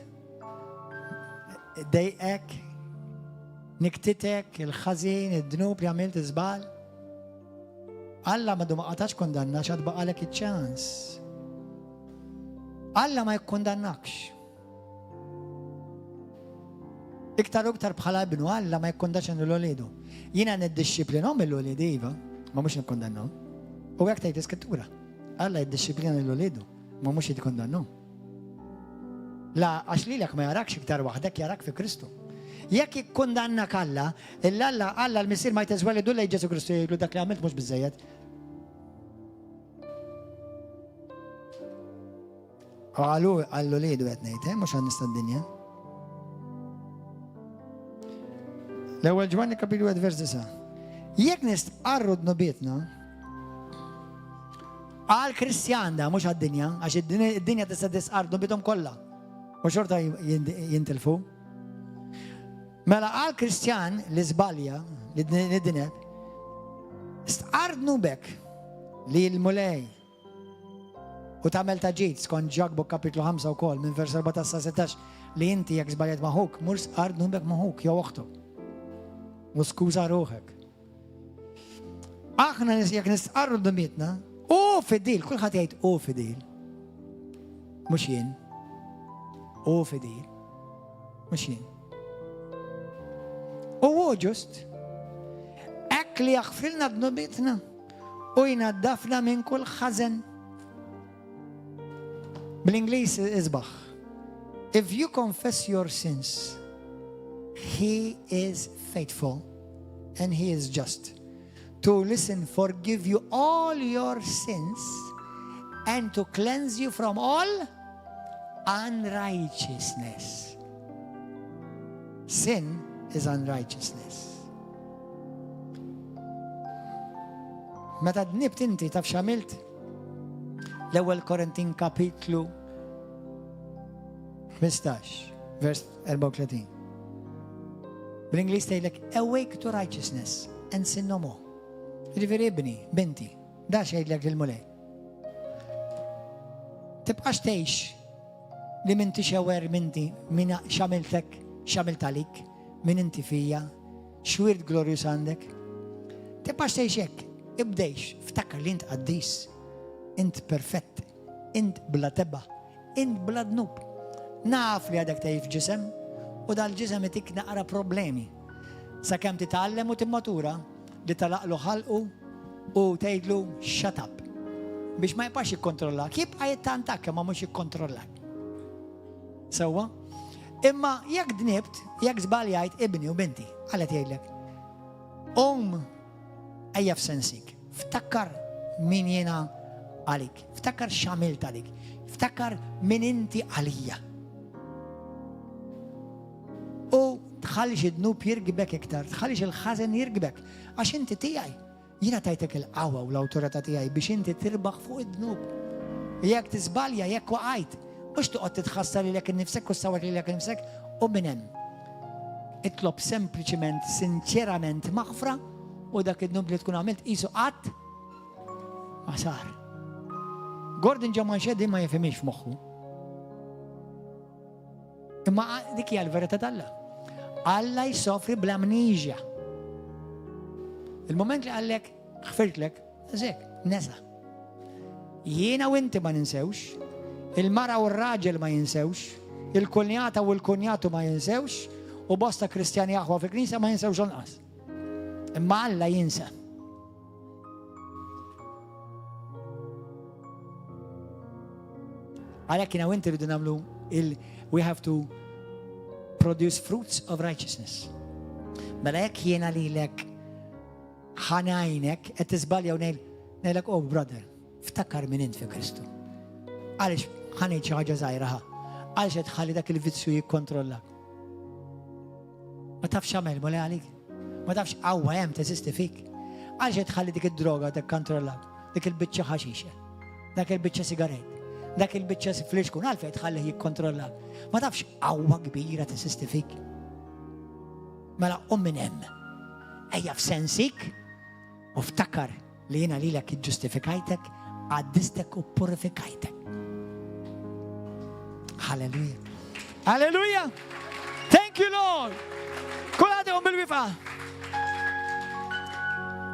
dejqek, niktitek, il-ħażin, id-dnub li għamilt żbal. Alla ma ma qatax kondanna x'għad baqalek iċ-ċans. Alla ma jikkundannakx. Iktar u iktar bħala ibnu Alla ma jikkundax l-olidu. Jiena niddixxiplinhom il-olidu iva, ma mhux nikkundannhom. U hekk tgħid l-Iskrittura. Alla jiddixxiplina l-olidu, ma mhux jikkundannhom. La, għax lilek ma jarakx iktar waħdek jarak fi Kristu. Jekk jikkundannak Alla, Alla l-missier ma jteżwelidu lejn Ġesu Kristu jgħidlu dak li għamilt mhux biżżejjed. Għallu qed ngħid, mhux għan-nies tad-dinja. L-ewwel Ġwanni kapitlu 1 vers 9. Jekk nistqarru d-nobietna għal-Kristjan da mhux għad-dinja, għax id-dinja tista' tisqarr nobietom kollha. U xorta jintilfu. Mela għal-Kristjan li żbalja li d-dineb, stqardnu bek li l-mulej u tagħmel taġid skont Ġakbu kapitlu 5 wkoll minn vers 14 sa 16 li inti jekk żbaljat maħuk, mur stqardnu bek maħuk jew oħtok. U skuża ruħek. Aħna jekk nistqarru d-dumietna, u fidil, kulħadd jgħid u fidil. Mhux jien. U fidil. Mhux jien. U ġust. Hekk li jaħfrilna d-dumietna u jnaddafna minn kull ħażen. Bl-Ingliż isbaħ. If you confess your sins, He is faithful and He is just to forgive you all your sins and to cleanse you from all unrighteousness. Sin is unrighteousness. meta dnibt inti taf x'għamilt? L-ewwel Korintin kapitlu 15, vers 34. Bl-Ingliż tgħidlek awake to righteousness and sin no more. Jiġifieri ibni, binti, da xejdlek lil-mulej. Tibqax tgħix li minti xewer minti min x'għamiltek, x'għamilt għalik, min inti fija, xwirt glorjus għandek. Tibqax tgħix hekk, ibdejx, ftakar li int qaddis, int perfett, int bla tebba, int bla dnub. Naf li għadek tgħid f'ġisem u dal-ġisem itik naqra problemi. Sakemm titgħallem u timmatura li talaqlu ħalqu u tgħidlu shut up. Biex ma jibqax jikkontrollak, jibqa' jittantak ma mhux jikkontrollak. Sewwa? Imma jekk dnibt, jekk żbaljajt ibni u binti, għalet jgħidlek. Ejja f'sensik, ftakkar min jiena għalik, ftakkar x'għamilt għalik, ftakkar min inti għalija. U tħallix id-dnub jirgibek iktar, tħallix il-ħażen jirgibek, għax inti tiegħi. Jiena tajtek il-qawwa u l-awtorità tiegħi biex inti tirbaħ fuq id-dnub. Jekk tiżbalja, jekk waqgħid, mhux toqgħod titħassar lilek innifsek u ssawwek lilek innifsek u minn hemm. Itlob sempliċement, sinċerament maħfra u dak id-dnub li tkun għamilt qisu qatt ma sar. Gordon ġo Manchè din ma jifhimix f'moħħu. Imma dik hija l-verità tal-Alla. Alla jsofri bl-amnesia. Il-moment li għallek, ħfirtlek, eżek, nesa. Jiena u inti ma ninsewx, il-mara u r-raġel ma jinsewx, il-kunjata u l-kunjatu ma jinsewx, u bosta kristjani aħwa fil-Knisja ma jinsewx onqas. Imma Alla jinsa. Għalhekk jiena u inti rridu nagħmlu we have to produce fruits of righteousness. Mela jekk jiena lilek ħanajnek qed tiżbalja u ngħidlek oh brother, ftakar min int fi Kristu. Għaliex ħanejt xi ħaġa żgħira għaliex qed tħalli dak il-vizzju jikkontrollak. Ma tafx x'għamel mole għalik. Ma tafx qawwa hemm teżisti fik. Għaliex qed tħalli dik id-droga tikkontrollak, dik il-biċċa ħaxixa, dak il-biċċa sigaret, dak il-biċċa fliexkun għalfejn tħalli jikkontrollak. Ma tafx qawwa kbira teżisti fik. Mela minn hemm. Ejja f'sensik u ftakar li jiena lilek ġustifikajtek, għaddistek u purifikajtek. Halleluja. Halleluja. Thank you, Lord. Kulħadd iqum bil-wifqa.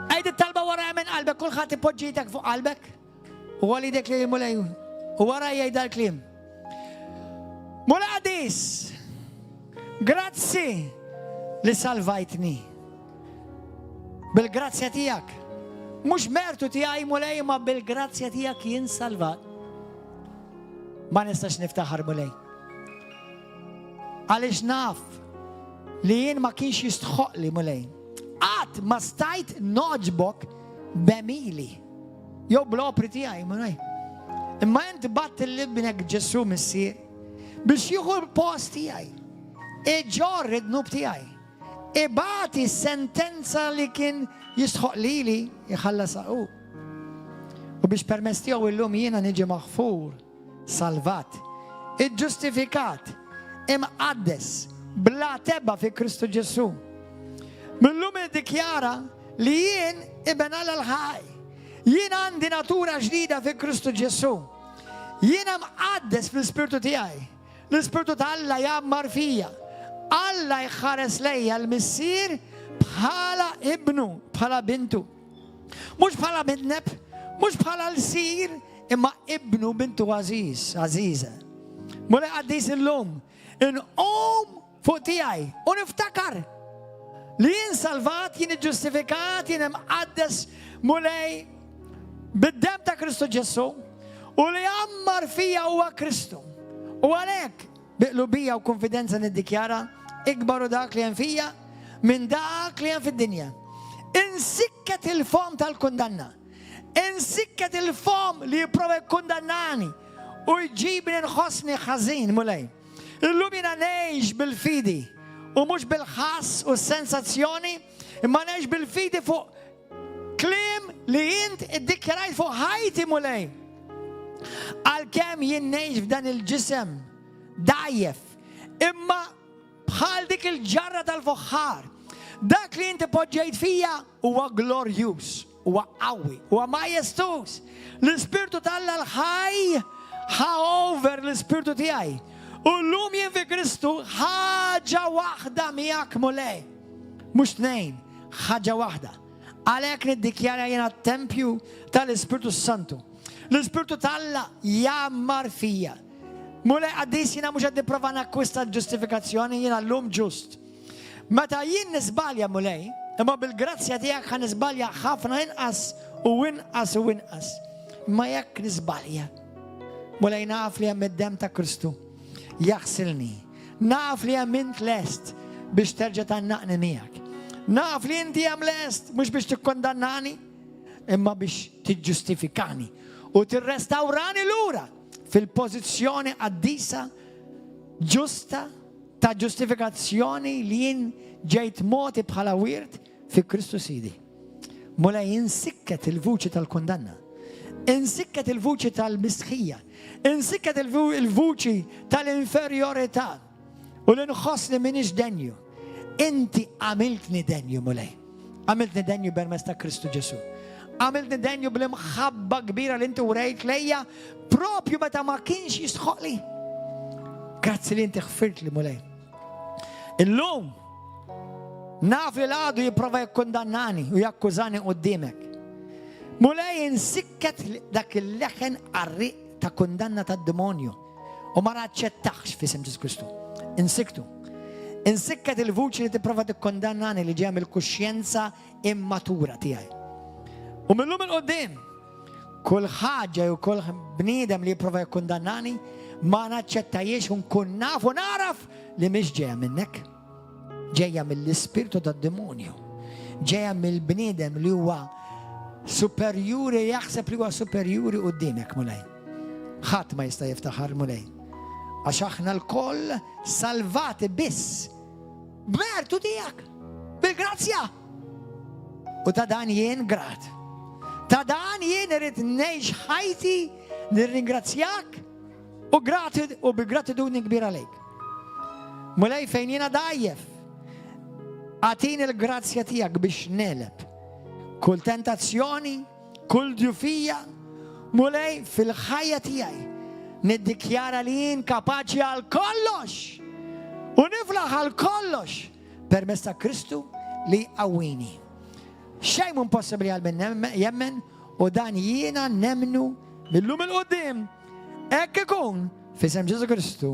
Għajd it-talba wara minn qalbek, kulħadd ipoġġitek fuq qalbek u għalidek li mulej u wara jgħid dal-kliem. Mulej qadis, grazzi li salvajtni. Bil-grazzja tiegħek. Mhux mertu tiegħi mulej ma bil-grazzja tiegħek jien salvat. Ma nistax niftaħar mulej. Għaliex naf li jien ma kienx jistħoqli mulej. Qatt ma stajt noġbok b'emili. Jew bl-opri tiegħi mulej. Imma int batt il-libnek Ġesu missier biex jieħu l-post tiegħi. Iġorr id-dnub tiegħi. Ibati sentenza li kien jistħoq lili jħallas u biex permess tiegħu illum jiena niġi maħfur, salvat, iġġustifikat, imqaddes, bla tebba fi Kristu Ġesu. Millum iddikjara li jien iben għal-ħaj. Jien għandi natura ġdida fi Kristu Ġesu. Jiena mqaddes fl-Ispirtu tiegħi. L-Ispirtu ta' Alla jammar fija. Alla jħares lejja l-missier bħala ibnu, bħala bintu. Mux bħala bintneb, mux bħala l-sir, imma ibnu bintu Aziza. Mulej għaddis il-lum, in-qom fuq tijaj, u niftakar li jien salvat, jien ġustifikat, jien mqaddes mulej bid-dem ta' Kristu Ġesu, u li jammar fija huwa Kristu. U għalek, biqlubija u konfidenza niddikjara, ikbaru dak li jen fija minn dak li jen fid-dinja. Insikket il-fom tal-kundanna. Insikket il-fom li jiprova kundannani u jġibni nħosni ħażin mulej. Illum jiena ngħix bil-fidi u mhux bil-ħass u sensazzjoni, imma ngħix bil-fidi fuq kliem li int iddikjarajt fuq ħajti mulej. Għalkemm jien ngħix f'dan il-ġisem dajjef, imma bħal dik il-ġarra tal-fuħħar, dak li inti poġġejt fija huwa glorjus, huwa qawwi, huwa majestus. L-Ispirtu Talla l-ħaj ħa over l-Ispirtu tiegħi. U llum jien fi Kristu ħaġa waħda miegħek mulej. Mhux tnejn, ħaġa waħda. Għalhekk niddikjara jiena t-tempju tal-Ispirtu Santu. L-Ispirtu Talla jammar fija. Mulej għaddis jiena mhux qed nipprova nakkwista l-ġustifikazzjoni, jiena llum ġust. Meta jien nisbalja mulej, imma bil-grazzja tiegħek ħa nisbalja ħafna inqas u inqas u inqas. Ma jekk nisbalja, mulej naf li hemm id-dem ta' Kristu jaħsilni. Naf li hemm int lest biex terġa' tannaqni miegħek. Naf li inti hemm lest mhux biex tikkondannani, imma biex tiġġustifikani u tirrestawrani lura fil-pożizzjoni qaddisa ġusta ta' ġustifikazzjoni li jien ġejt moti bħala wirt fi Kristu Sidi. Mulej insikket il-vuċi tal-kondanna, insikket il-vuċi tal-mistħija, insikket il-vuċi tal-inferiorità u l-inħossni minix denju. Inti għamiltni denju mulej. Għamiltni denju permezz ta' Kristu Ġesu. Għamiltni denju bl-imħabba kbira li inti urejt lejja propju meta ma kienx jisħoqli. Grazzi li inti ħfirt li mulej. Illum naf li l-għadu jipprova jikkondannani u jakkużani qudiemek. Mulej insikket dak il-leħen qarriq ta' kundanna ta' demonju u ma naċċettax f'isem Ġesu Kristu. Insiktu. Insikket il-vuċi li tipprova tikkondannani li ġej mill-kuxjenza immatura tiegħi. U millum il-qoddim, kull ħaġa u kull bniedem li jipprova jikkondannani ma naċċettajiex u nkun naf u naraf li mhix ġejja minnek. Ġejja mill-ispirtu tad-demonju. Ġejja mill-bniedem li huwa superjuri, jaħseb li huwa superjuri qudiemek mulej. Ħadd ma jista' jiftaħar mulej. Għax aħna l-koll salvati biss b'mertu tiegħek, bil-grazzja. U ta' dan jien grat. Ta' dan jien irid ngħix ħajti nirringrazzjak u bi-gratitudni kbira lejk. Mulej fejn jiena dajjef, għatini l-grazzja tiegħek biex neleb kull tentazzjoni, kull djufija, mulej fil-ħajja tiegħi niddikjara li jien kapaċi għal kollox u niflaħ għal kollox permezz ta' Kristu li qawwini. Xejn impossibbli għal min jemmen u dan jiena nemnu millum il-qudiem hekk ikun f'isem Ġesu Kristu.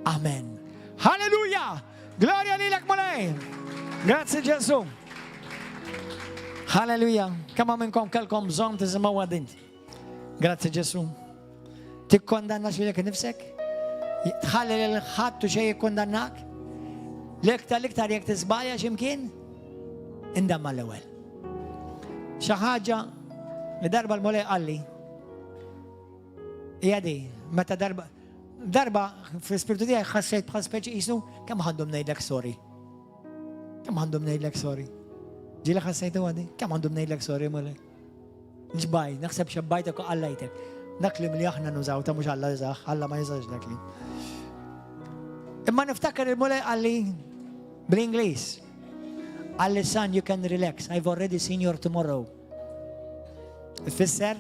Amen. Halleluja! Gloria lilek mulej! Grazie Ġesu. Halleluja! Kemm minnkom kellkom bżonn tisimgħu għadint. Grazie Ġesu. Tikkondanna xilek nifsek? Tħalli l-ħadd u xejn jikkondannak? L-iktar jekk tisbalja x'imkien? Indamma l-ewwel. Xi ħaġa li darba l-mulej qalli. Hija di, meta darba fl-ispirtu tiegħi ħassejt bħal speċi qisu kemm għandhom ngħidlek sorry. Kemm għandhom ngħidlek sorry. Ġieli ħassejtu għadi, kemm għandhom ngħidlek sorry mulej. Ġbaj, naħseb xabbajtek u qallajtek. Dak li mli aħna nużaw ta' mhux Alla jżaħ, Alla ma jżax dak li. Imma niftakar il-mulej qalli bl-Ingliż. Qalli son, you can relax. I've already seen your tomorrow. Ifisser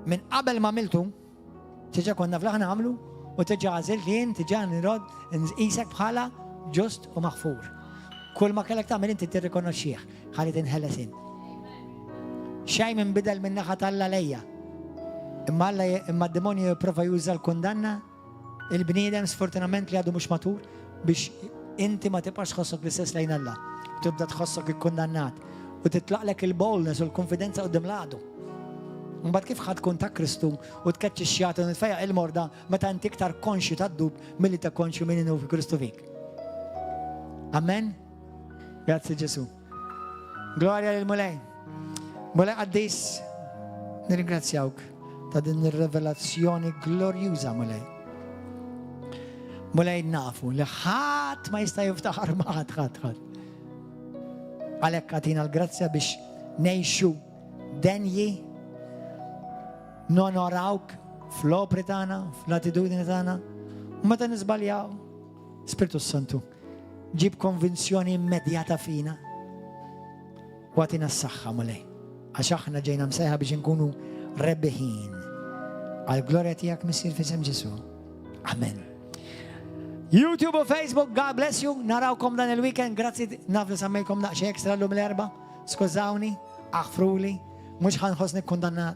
minn qabel ma għamiltu, tiġa konna fl-aħna għamlu u tiġa għażilt li jien tiġa nirod nqisek bħala ġust u maħfur. Kull ma kellek tagħmel inti tirrikonoxxih, ħalli tinħeles int. Xejn minn bidel minn naħa Alla lejja. Imma d-demonju jipprova juża l-kundanna il-bniedem sfortunament li għadu mhux matur biex inti ma tibqax tħossok l-istess lejn Alla. Tibda tħossok ikkundannat u titlaqlek il-boldness u l-konfidenza qudiem l-għadu. Mbagħad kif ħadd tkun ta' Kristu u tkeċċi x-xjata u nitfejjaq il-morda meta inti iktar konxju tad-dub milli ta' konxju min inhu fi Kristu fik. Amen? Grazzi Ġesu. Gloria lil mulej. Mulej qaddis nirringrazzjawk ta' din ir-revelazzjoni glorjuża mulej. Mulej nafu li ħadd ma jista' jiftaħar ma' ħadd. Għalhekk għatina l-grazzja biex nejxu denji, nonorawk fl-opri tagħna, fl-attitudini tagħna, u meta niżbaljaw, Spiritu Santu, ġib konvinzjoni immedjata fina, u għatina s-saxħa mulej. Għax aħna ġejna msejħa biex nkunu rebbeħin. Għal-glorja tijak missir fisem Ġesu. Amen. YouTube u Facebook, God bless you. Narawkom dan il-weekend. Grazzi, naf li sammejkom daqxie ekstra l-lum l-erba. Skużawni, aħfruli, mux ħanħosni ikkundannat.